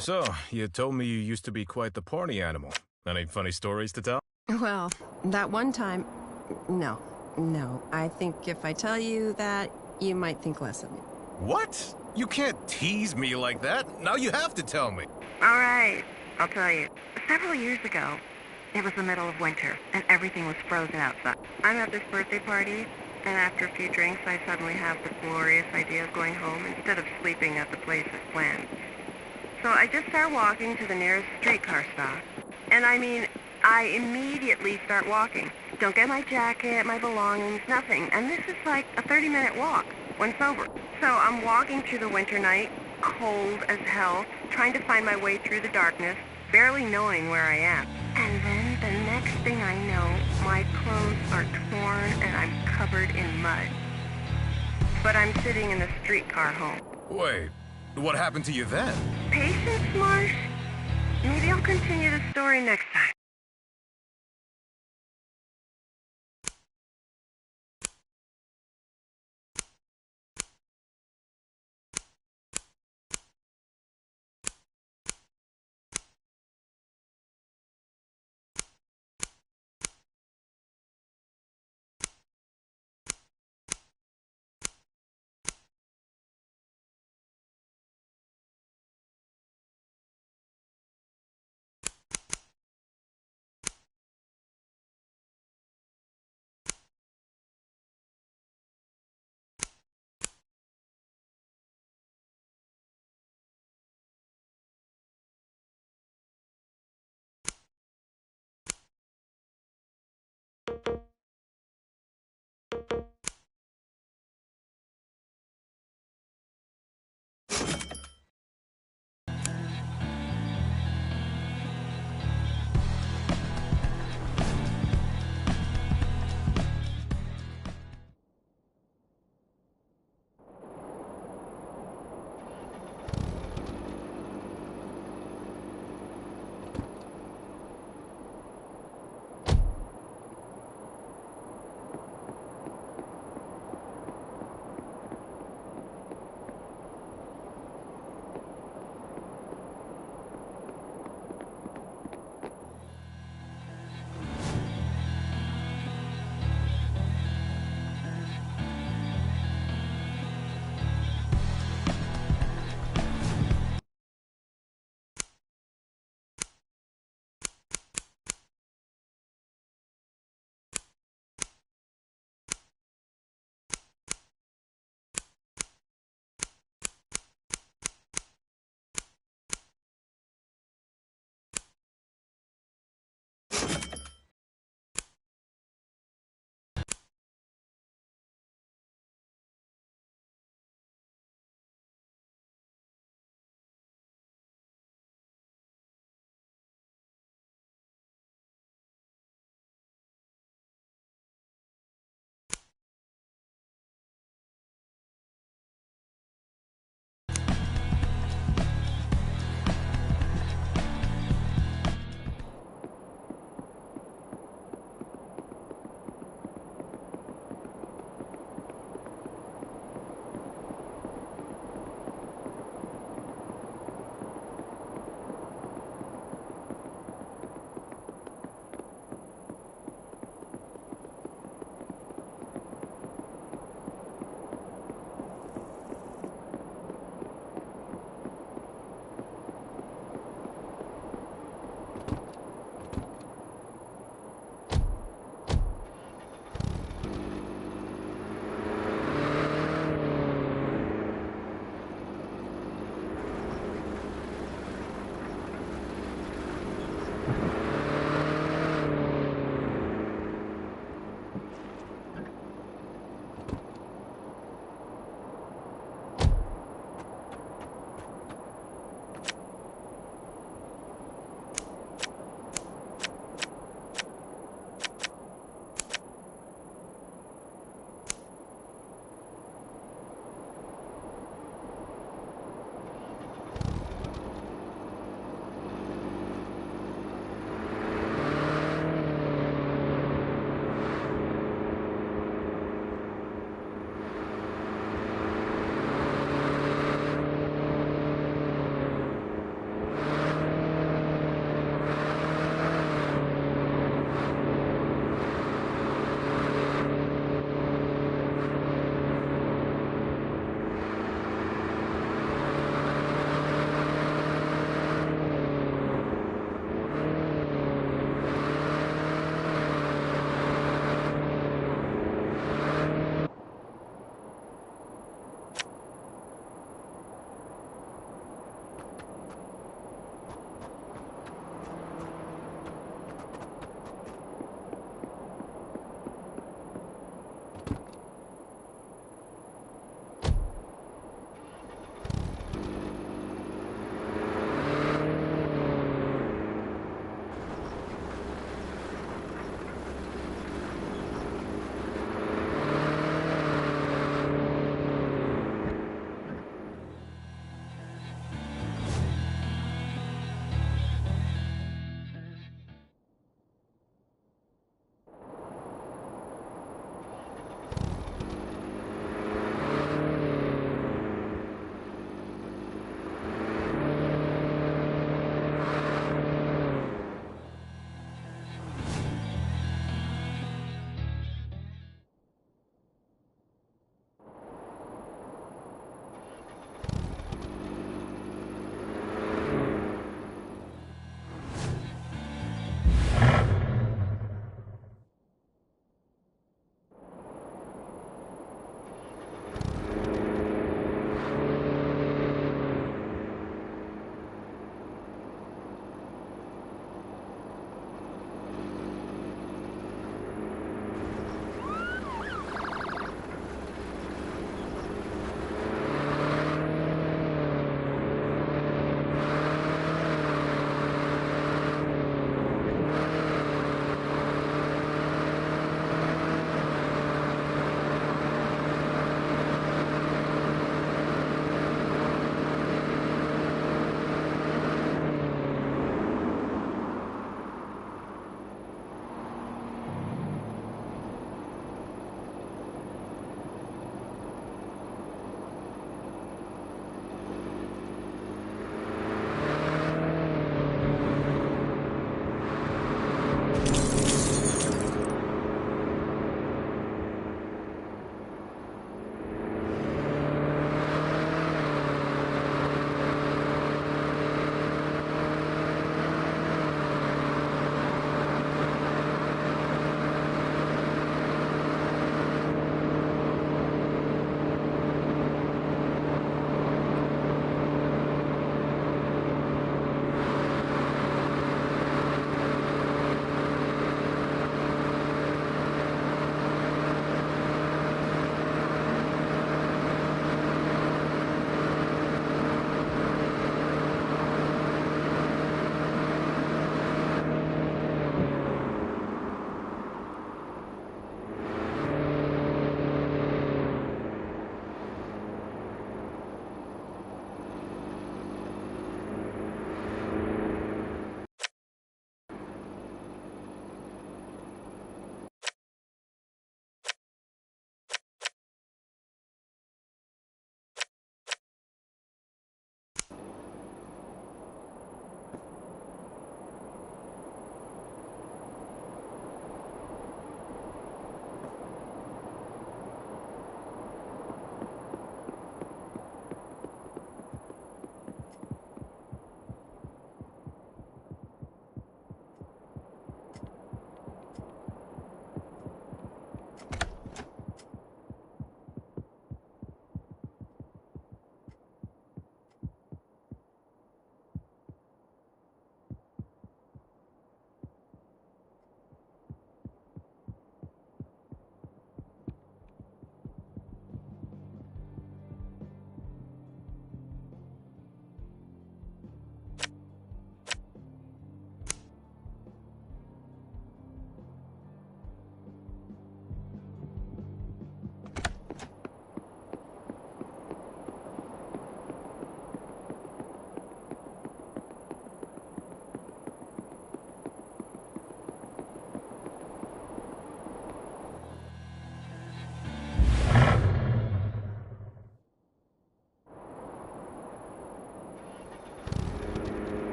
So, you told me you used to be quite the party animal. Any funny stories to tell? Well, that one time... No, No, I think if I tell you that, you might think less of me. What? You can't tease me like that. Now you have to tell me. All right, I'll tell you. Several years ago, it was the middle of winter, and everything was frozen outside. I'm at this birthday party, and after a few drinks, I suddenly have the glorious idea of going home instead of sleeping at the place as planned. So I just start walking to the nearest streetcar stop. And I mean, I immediately start walking. Don't get my jacket, my belongings, nothing. And this is like a 30-minute walk when sober. So I'm walking through the winter night, cold as hell, trying to find my way through the darkness, barely knowing where I am. And then the next thing I know, my clothes are torn and I'm covered in mud. But I'm sitting in the streetcar home. Wait, what happened to you then? Patience, Marsh. Maybe I'll continue the story next time.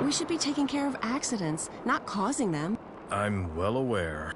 We should be taking care of accidents, not causing them. I'm well aware.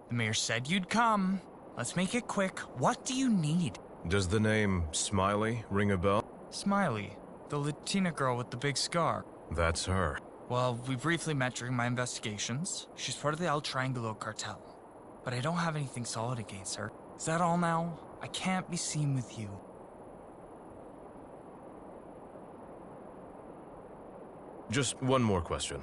The mayor said you'd come. Let's make it quick. What do you need? Does the name Smiley ring a bell? Smiley, the Latina girl with the big scar. That's her. Well, we briefly met during my investigations. She's part of the El Triangulo cartel. But I don't have anything solid against her. Is that all now? I can't be seen with you. Just one more question.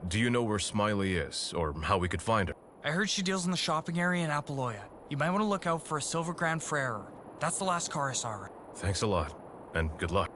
Do you know where Smiley is, or how we could find her? I heard she deals in the shopping area in Apaloya. You might want to look out for a silver Grand Ferrari. That's the last car I saw her. Thanks a lot, and good luck.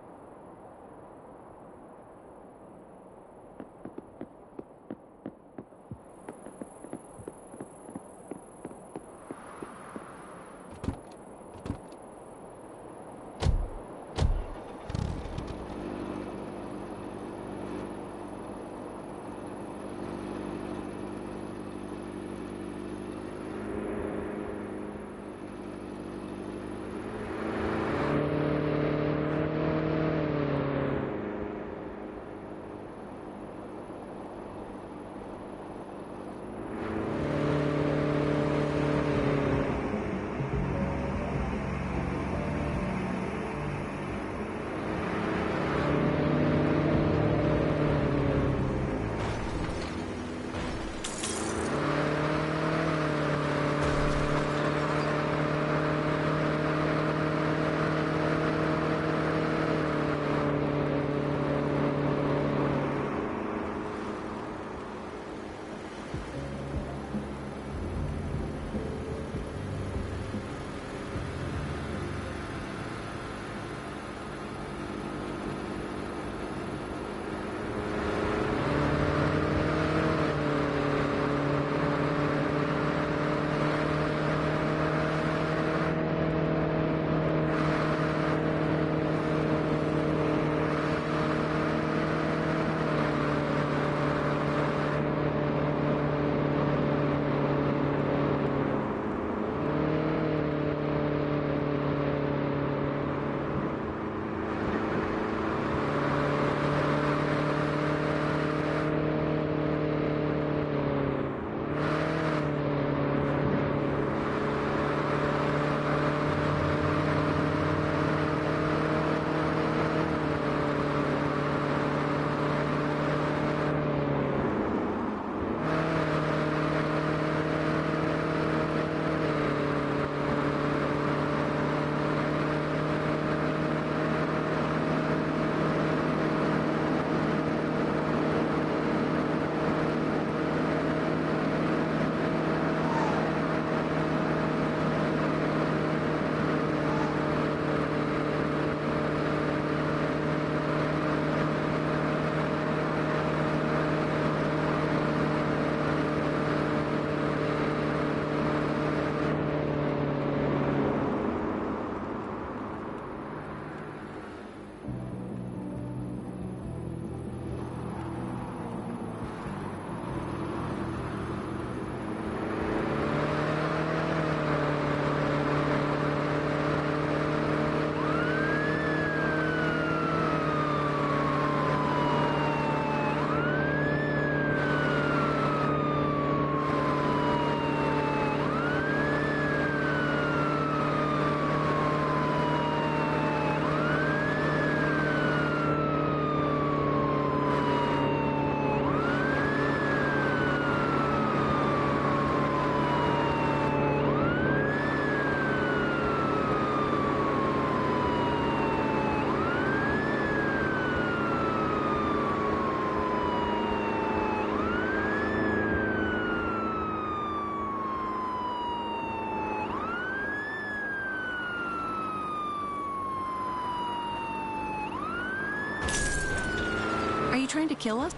Are you trying to kill us?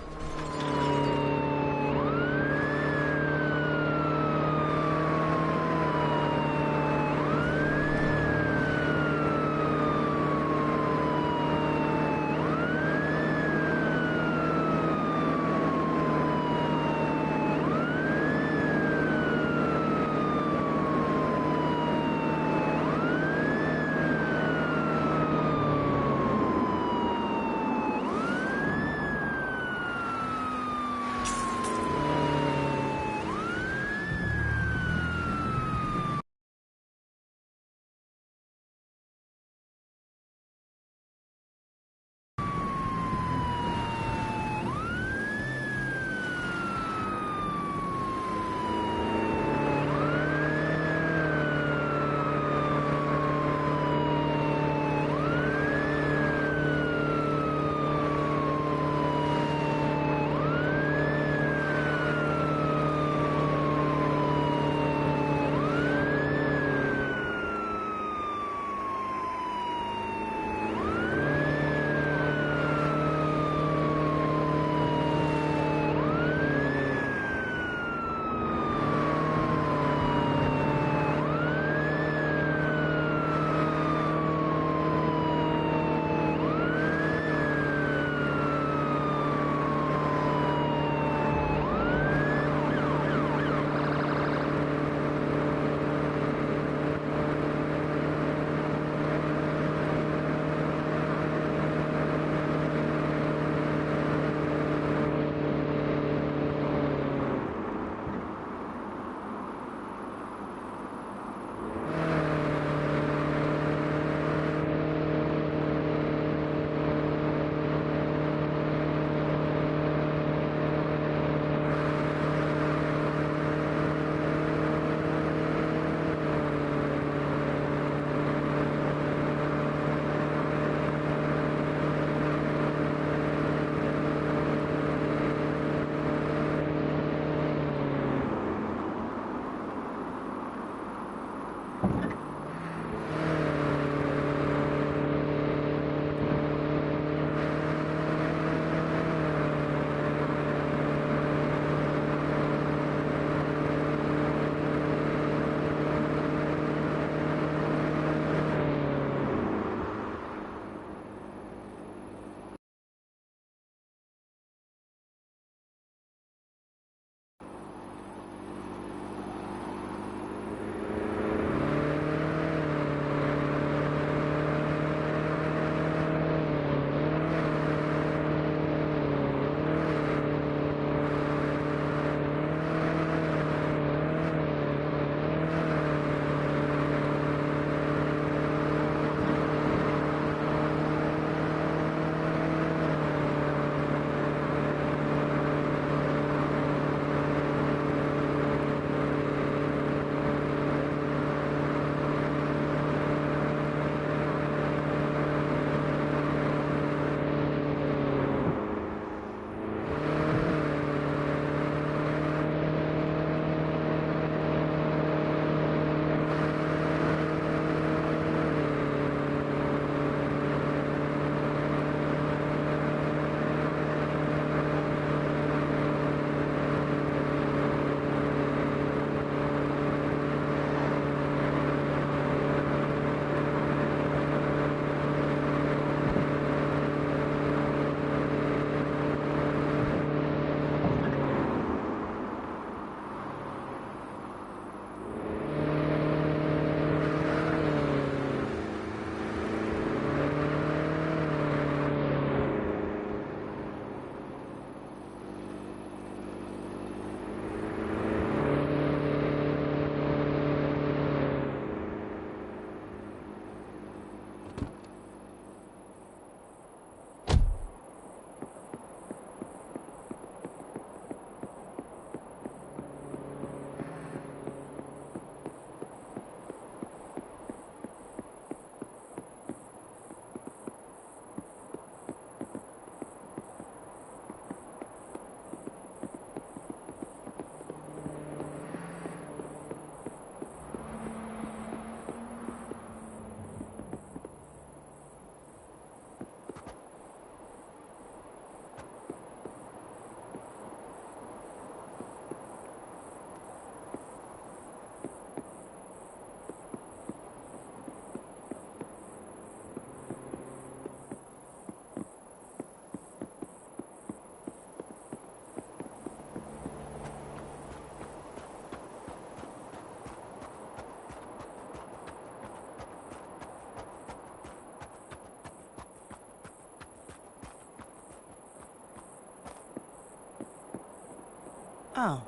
Oh,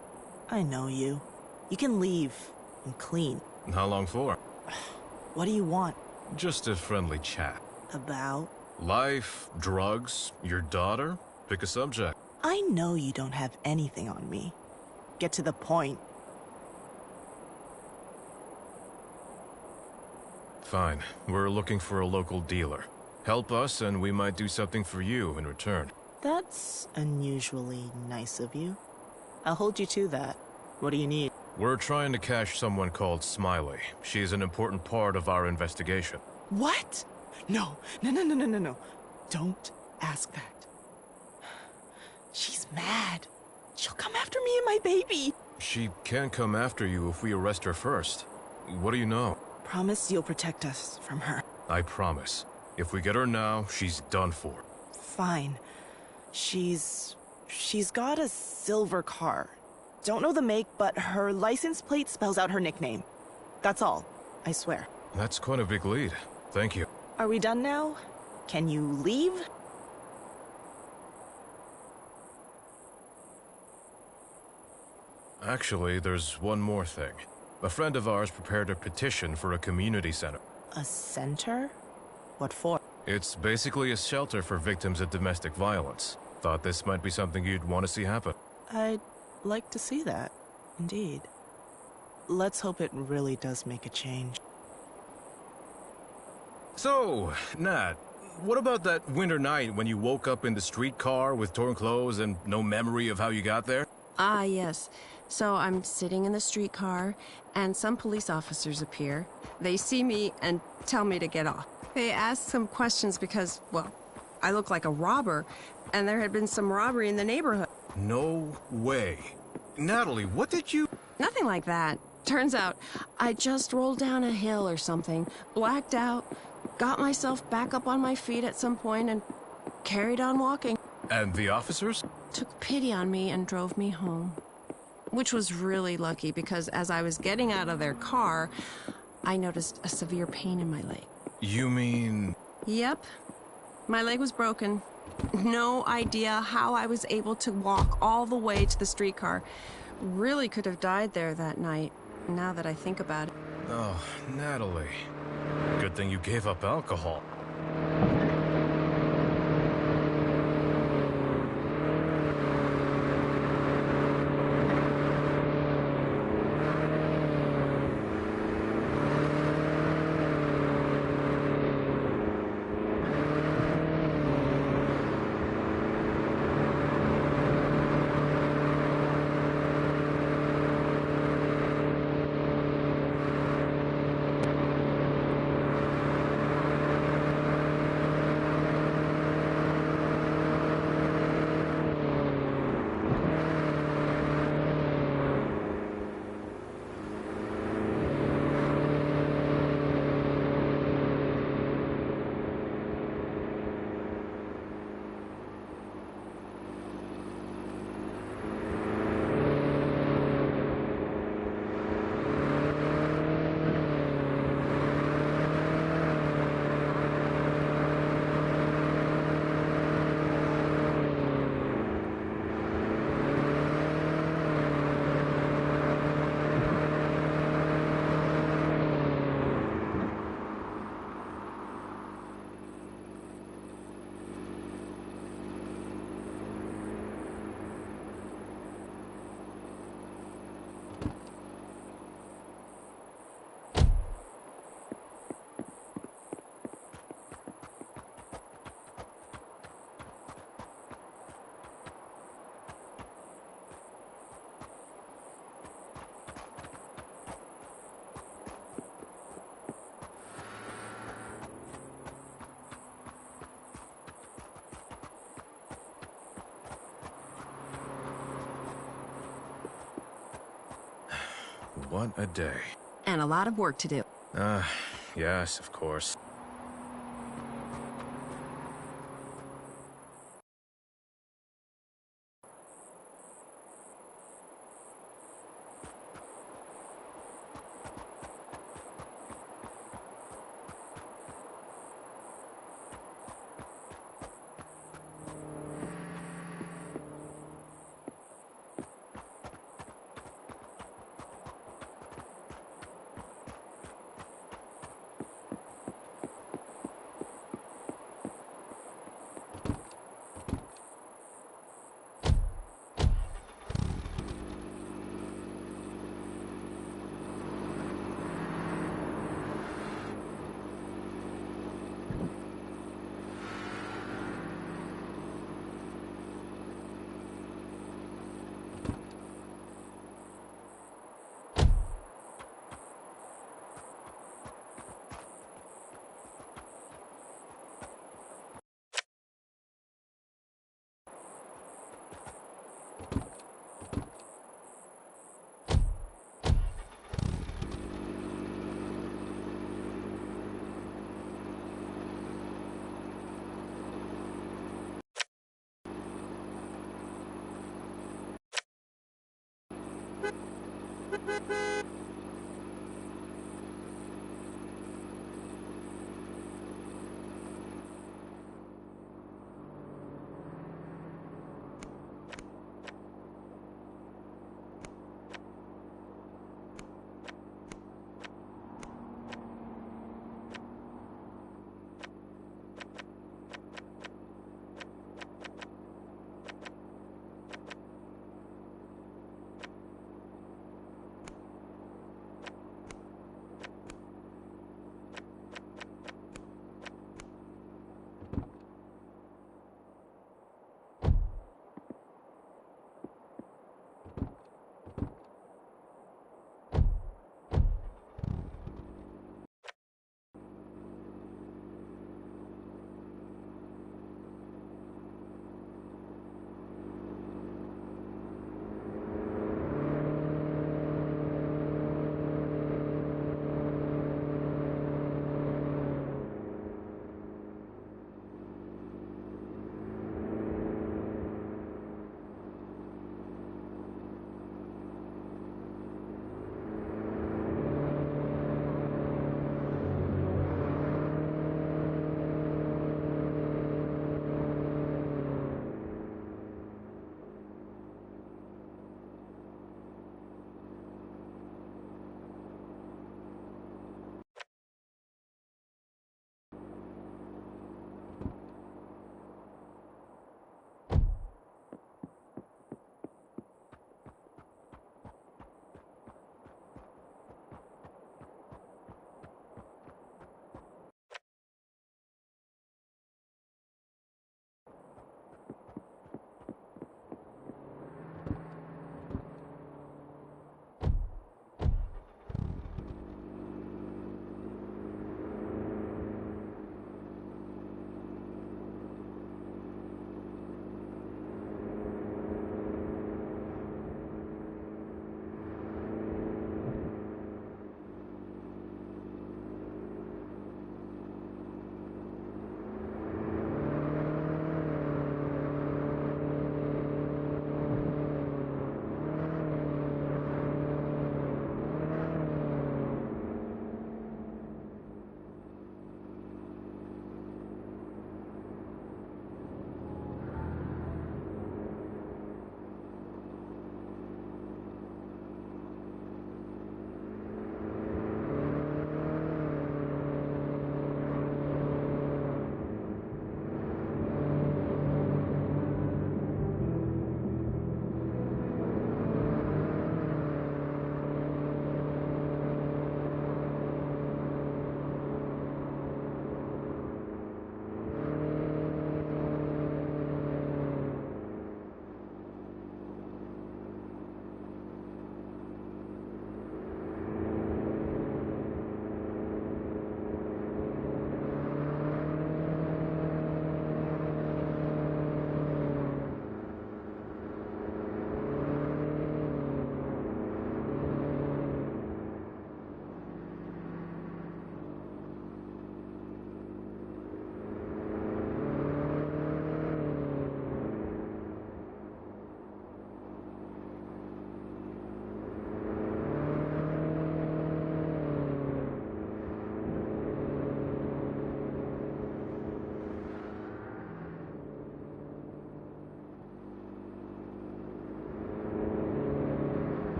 I know you. You can leave and clean. How long for? What do you want? Just a friendly chat. About? Life, drugs, your daughter? Pick a subject. I know you don't have anything on me. Get to the point. Fine. We're looking for a local dealer. Help us and we might do something for you in return. That's unusually nice of you. I'll hold you to that. What do you need? We're trying to catch someone called Smiley. She's an important part of our investigation. What? No. Don't ask that. She's mad. She'll come after me and my baby. She can't come after you if we arrest her first. What do you know? Promise you'll protect us from her. I promise. If we get her now, she's done for. Fine. She's got a silver car. Don't know the make, but her license plate spells out her nickname. That's all, I swear. That's quite a big lead. Thank you. Are we done now? Can you leave? Actually, there's one more thing. A friend of ours prepared a petition for a community center. A center? What for? It's basically a shelter for victims of domestic violence. Thought this might be something you'd want to see happen. I'd like to see that, indeed. Let's hope it really does make a change. So, Nat, what about that winter night when you woke up in the streetcar with torn clothes and no memory of how you got there? Ah, yes. So I'm sitting in the streetcar, and some police officers appear. They see me and tell me to get off. They ask some questions because, well, I look like a robber, and there had been some robbery in the neighborhood. No way. Natalie, what did you... Nothing like that. Turns out, I just rolled down a hill or something, blacked out, got myself back up on my feet at some point, and carried on walking. And the officers? Took pity on me and drove me home. Which was really lucky because as I was getting out of their car, I noticed a severe pain in my leg. You mean... Yep. My leg was broken. No idea how I was able to walk all the way to the streetcar. Really could have died there that night, now that I think about it. Oh, Natalie. Good thing you gave up alcohol. What a day. And a lot of work to do. Yes, of course.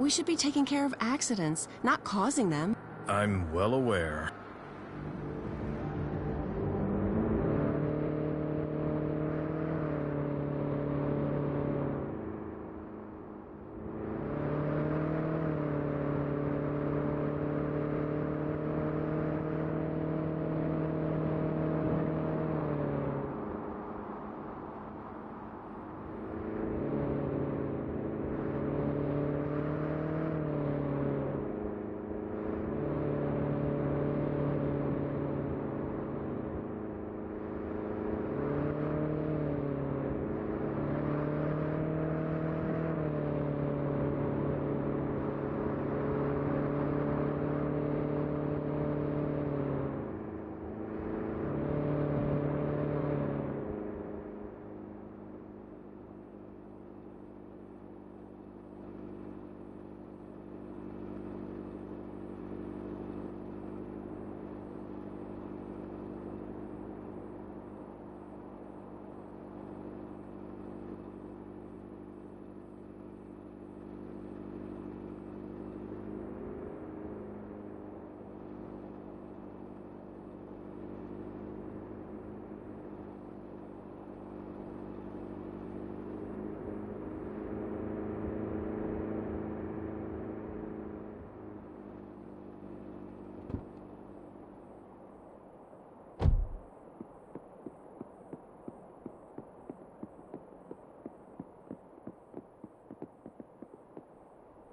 We should be taking care of accidents, not causing them. I'm well aware.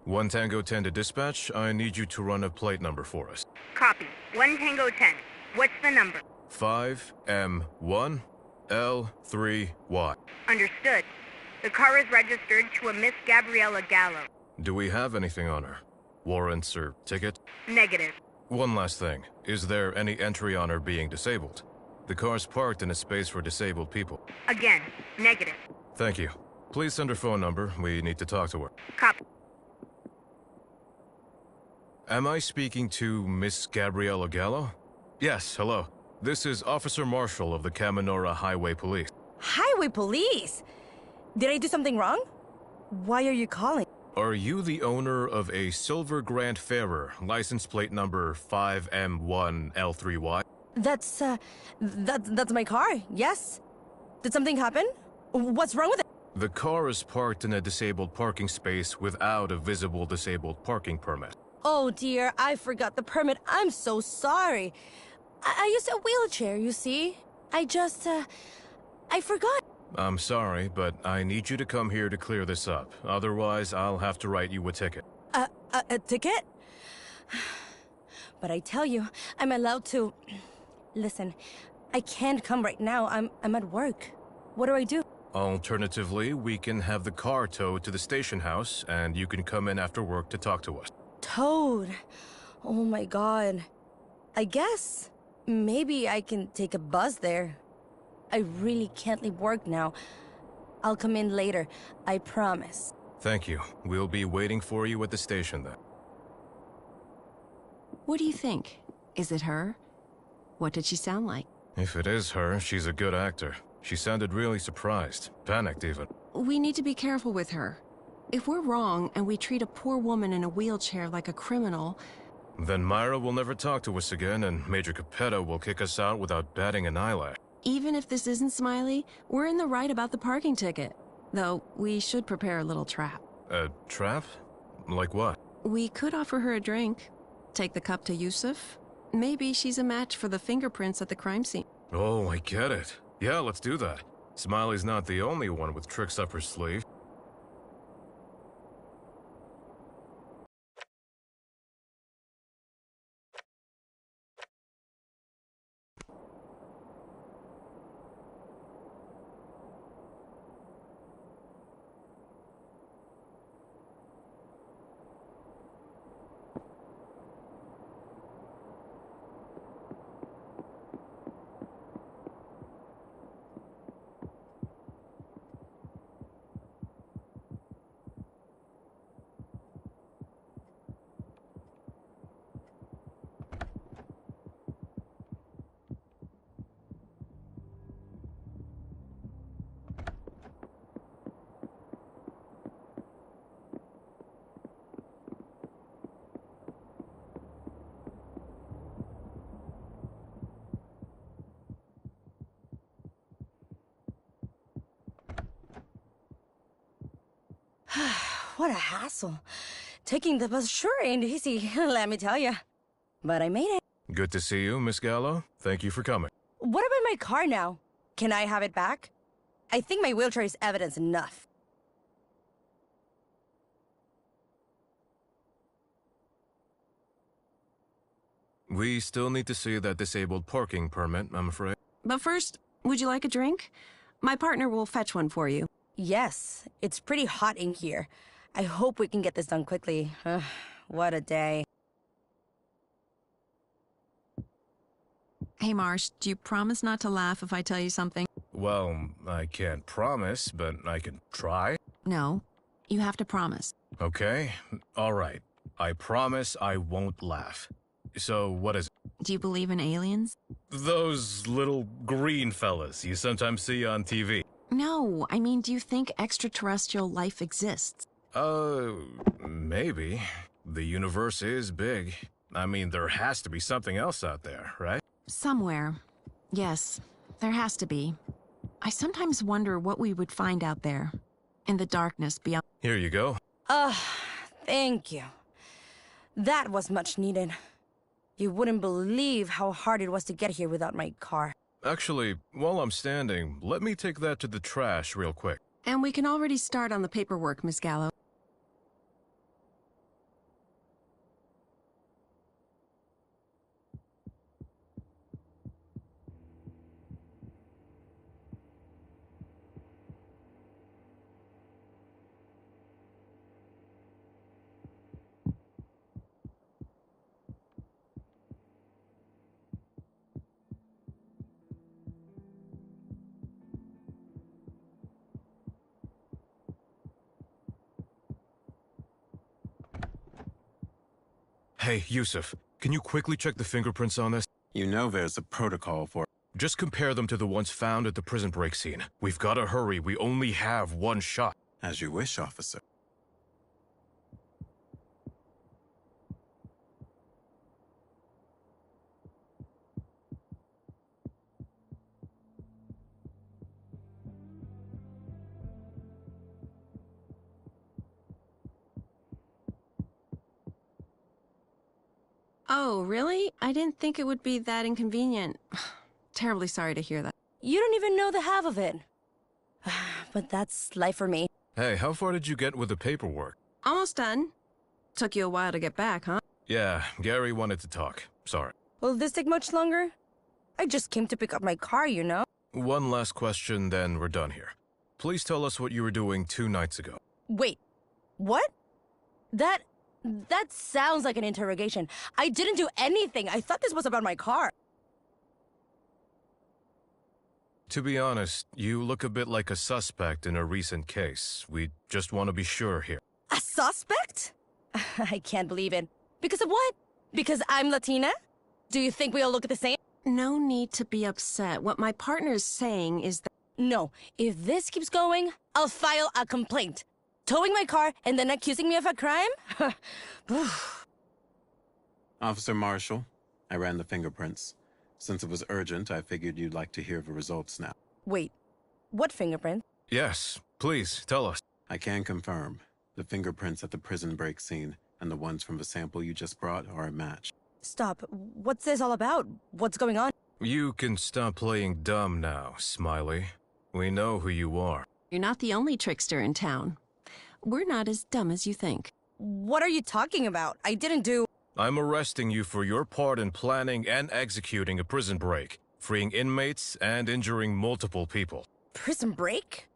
1 Tango 10 to dispatch. I need you to run a plate number for us. Copy. 1 Tango 10. What's the number? 5M1L3Y. Understood. The car is registered to a Miss Gabriella Gallo. Do we have anything on her? Warrants or ticket? Negative. One last thing. Is there any entry on her being disabled? The car's parked in a space for disabled people. Again, negative. Thank you. Please send her phone number. We need to talk to her. Copy. Am I speaking to Miss Gabriella Gallo? Yes, hello. This is Officer Marshall of the Kaminora Highway Police. Highway Police? Did I do something wrong? Why are you calling? Are you the owner of a silver Grand Fairer, license plate number 5M1L3Y? That's my car, yes. Did something happen? What's wrong with it? The car is parked in a disabled parking space without a visible disabled parking permit. Oh dear, I forgot the permit. I'm so sorry. I used a wheelchair, you see. I forgot. I'm sorry, but I need you to come here to clear this up. Otherwise, I'll have to write you a ticket. A ticket? But I tell you, I'm allowed to... Listen, I can't come right now. I'm at work. What do I do? Alternatively, we can have the car towed to the station house, and you can come in after work to talk to us. Towed? Oh my god. I guess maybe I can take a bus there. I really can't leave work now. I'll come in later, I promise. Thank you. We'll be waiting for you at the station then. What do you think? Is it her? What did she sound like? If it is her, she's a good actor. She sounded really surprised, panicked even. We need to be careful with her. If we're wrong and we treat a poor woman in a wheelchair like a criminal... Then Myra will never talk to us again, and Major Capetta will kick us out without batting an eyelash. Even if this isn't Smiley, we're in the right about the parking ticket. Though, we should prepare a little trap. A trap? Like what? We could offer her a drink. Take the cup to Yusuf. Maybe she's a match for the fingerprints at the crime scene. Oh, I get it. Yeah, let's do that. Smiley's not the only one with tricks up her sleeve. What a hassle. Taking the bus sure ain't easy, let me tell you. But I made it. Good to see you, Miss Gallo. Thank you for coming. What about my car now? Can I have it back? I think my wheelchair is evidence enough. We still need to see that disabled parking permit, I'm afraid. But first, would you like a drink? My partner will fetch one for you. Yes, it's pretty hot in here. I hope we can get this done quickly. What a day. Hey, Marsh, do you promise not to laugh if I tell you something? Well, I can't promise, but I can try. No, you have to promise. Okay, all right. I promise I won't laugh. So, what is it? Do you believe in aliens? Those little green fellas you sometimes see on TV. No, I mean, do you think extraterrestrial life exists? Maybe. The universe is big. I mean, there has to be something else out there, right? Somewhere. Yes, there has to be. I sometimes wonder what we would find out there, in the darkness beyond... Here you go. Thank you. That was much needed. You wouldn't believe how hard it was to get here without my car. Actually, while I'm standing, let me take that to the trash real quick. And we can already start on the paperwork, Miss Gallo. Hey, Yusuf, can you quickly check the fingerprints on this? You know there's a protocol for... Just compare them to the ones found at the prison break scene. We've got to hurry. We only have one shot. As you wish, officer. Oh, really? I didn't think it would be that inconvenient. Terribly sorry to hear that. You don't even know the half of it. But that's life for me. Hey, how far did you get with the paperwork? Almost done. Took you a while to get back, huh? Yeah, Gary wanted to talk. Sorry. Will this take much longer? I just came to pick up my car, you know? One last question, then we're done here. Please tell us what you were doing 2 nights ago. Wait, what? That sounds like an interrogation. I didn't do anything. I thought this was about my car. To be honest, you look a bit like a suspect in a recent case. We just want to be sure here. A suspect? I can't believe it. Because of what? Because I'm Latina? Do you think we all look the same? No need to be upset. What my partner is saying is that... No, if this keeps going, I'll file a complaint. Towing my car and then accusing me of a crime? Officer Marshall, I ran the fingerprints. Since it was urgent, I figured you'd like to hear the results now. Wait, what fingerprint? Yes, please, tell us. I can confirm. The fingerprints at the prison break scene and the ones from the sample you just brought are a match. Stop. What's this all about? What's going on? You can stop playing dumb now, Smiley. We know who you are. You're not the only trickster in town. We're not as dumb as you think. What are you talking about? I didn't do... I'm arresting you for your part in planning and executing a prison break, freeing inmates and injuring multiple people. Prison break?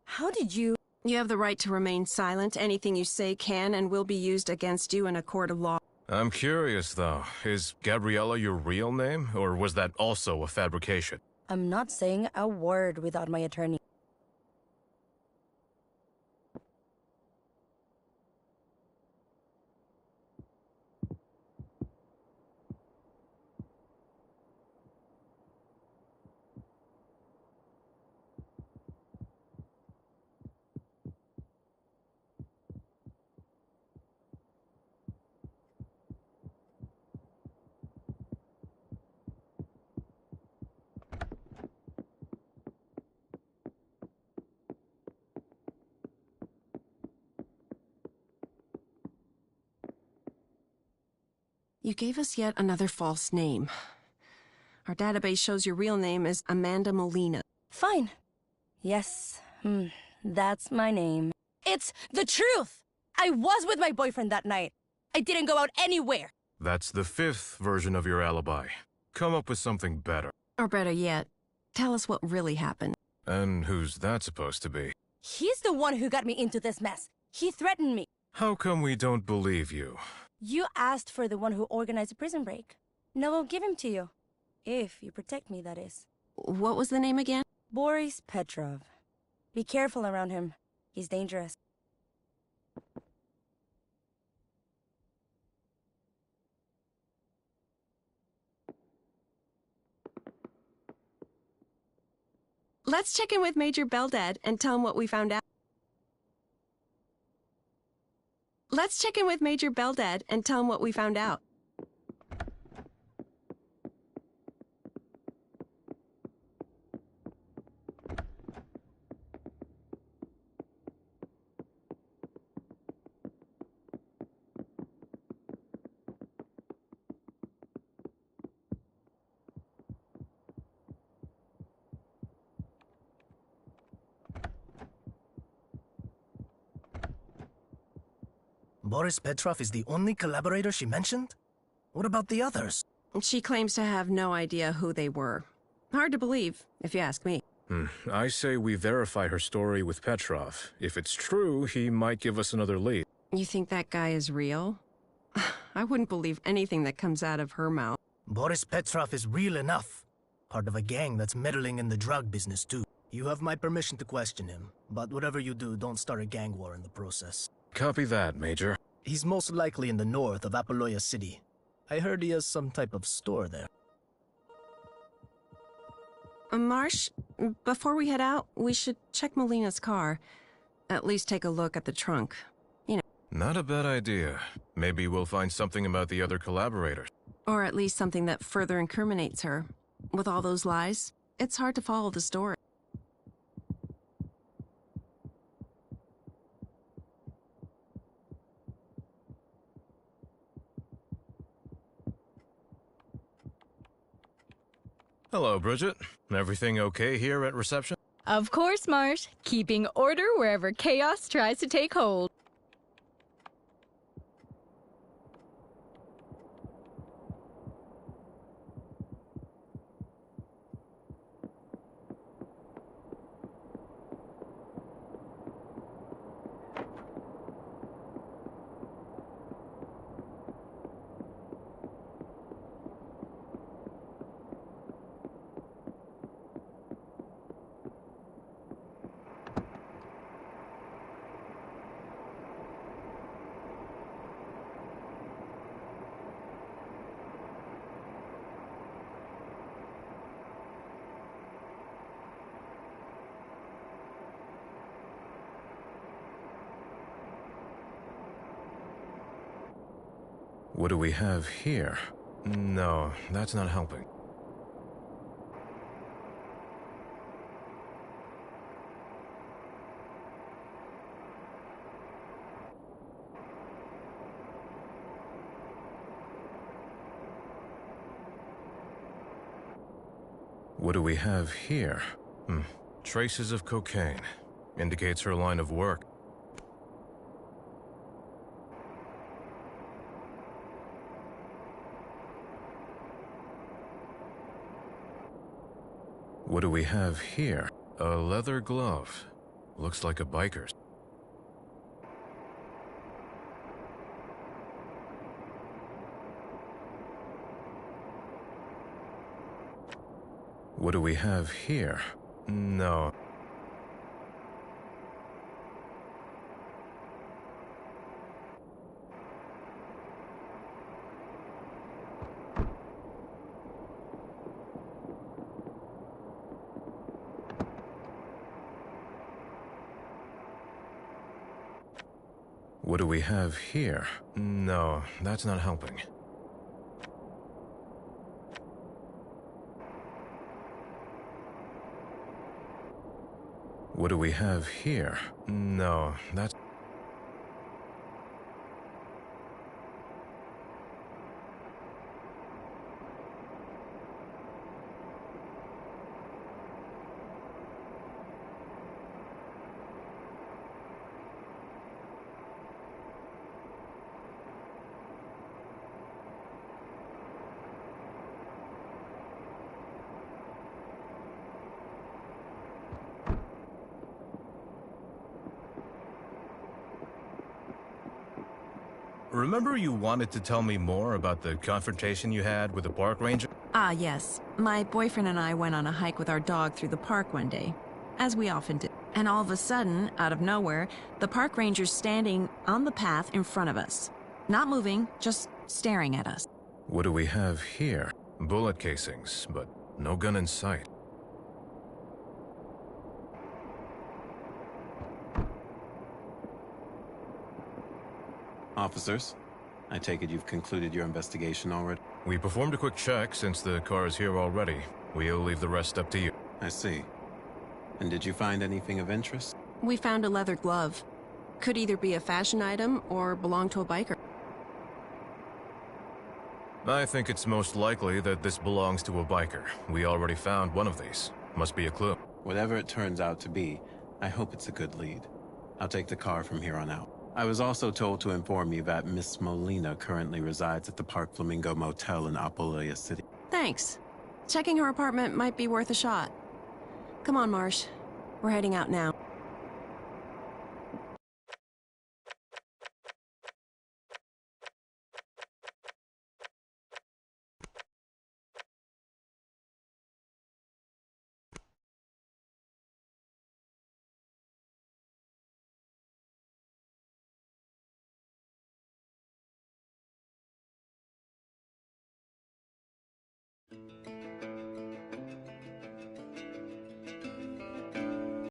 How did you... You have the right to remain silent. Anything you say can and will be used against you in a court of law. I'm curious, though. Is Gabriella your real name, or was that also a fabrication? I'm not saying a word without my attorney. You gave us yet another false name. Our database shows your real name is Amanda Molina. Fine. Yes, that's my name. It's the truth! I was with my boyfriend that night. I didn't go out anywhere. That's the 5th version of your alibi. Come up with something better. Or better yet, tell us what really happened. And who's that supposed to be? He's the one who got me into this mess. He threatened me. How come we don't believe you? You asked for the one who organized the prison break. Now I'll give him to you. If you protect me, that is. What was the name again? Boris Petrov. Be careful around him. He's dangerous. Let's check in with Major Beldad and tell him what we found out. Let's check in with Major Beldad and tell him what we found out. Boris Petrov is the only collaborator she mentioned? What about the others? She claims to have no idea who they were. Hard to believe, if you ask me. I say we verify her story with Petrov. If it's true, he might give us another lead. You think that guy is real? I wouldn't believe anything that comes out of her mouth. Boris Petrov is real enough. Part of a gang that's meddling in the drug business, too. You have my permission to question him, but whatever you do, don't start a gang war in the process. Copy that, Major. He's most likely in the north of Apoloya City. I heard he has some type of store there. Marsh, before we head out, we should check Molina's car. At least take a look at the trunk. You know. Not a bad idea. Maybe we'll find something about the other collaborators. Or at least something that further incriminates her. With all those lies, it's hard to follow the story. Hello, Bridget. Everything okay here at reception? Of course, Marsh. Keeping order wherever chaos tries to take hold. What do we have here? No, that's not helping. What do we have here? Traces of cocaine. Indicates her line of work. What do we have here? A leather glove. Looks like a biker's. What do we have here? No. What do we have here? No, that's not helping. What do we have here? No, that's... Remember you wanted to tell me more about the confrontation you had with the park ranger? Ah, yes. My boyfriend and I went on a hike with our dog through the park one day, as we often do. And all of a sudden, out of nowhere, the park ranger's standing on the path in front of us. Not moving, just staring at us. What do we have here? Bullet casings, but no gun in sight. Officers, I take it you've concluded your investigation already? We performed a quick check since the car is here already. We'll leave the rest up to you. I see. And did you find anything of interest? We found a leather glove. Could either be a fashion item or belong to a biker. I think it's most likely that this belongs to a biker. We already found one of these. Must be a clue. Whatever it turns out to be, I hope it's a good lead. I'll take the car from here on out. I was also told to inform you that Miss Molina currently resides at the Park Flamingo Motel in Apoloya City. Thanks. Checking her apartment might be worth a shot. Come on, Marsh. We're heading out now.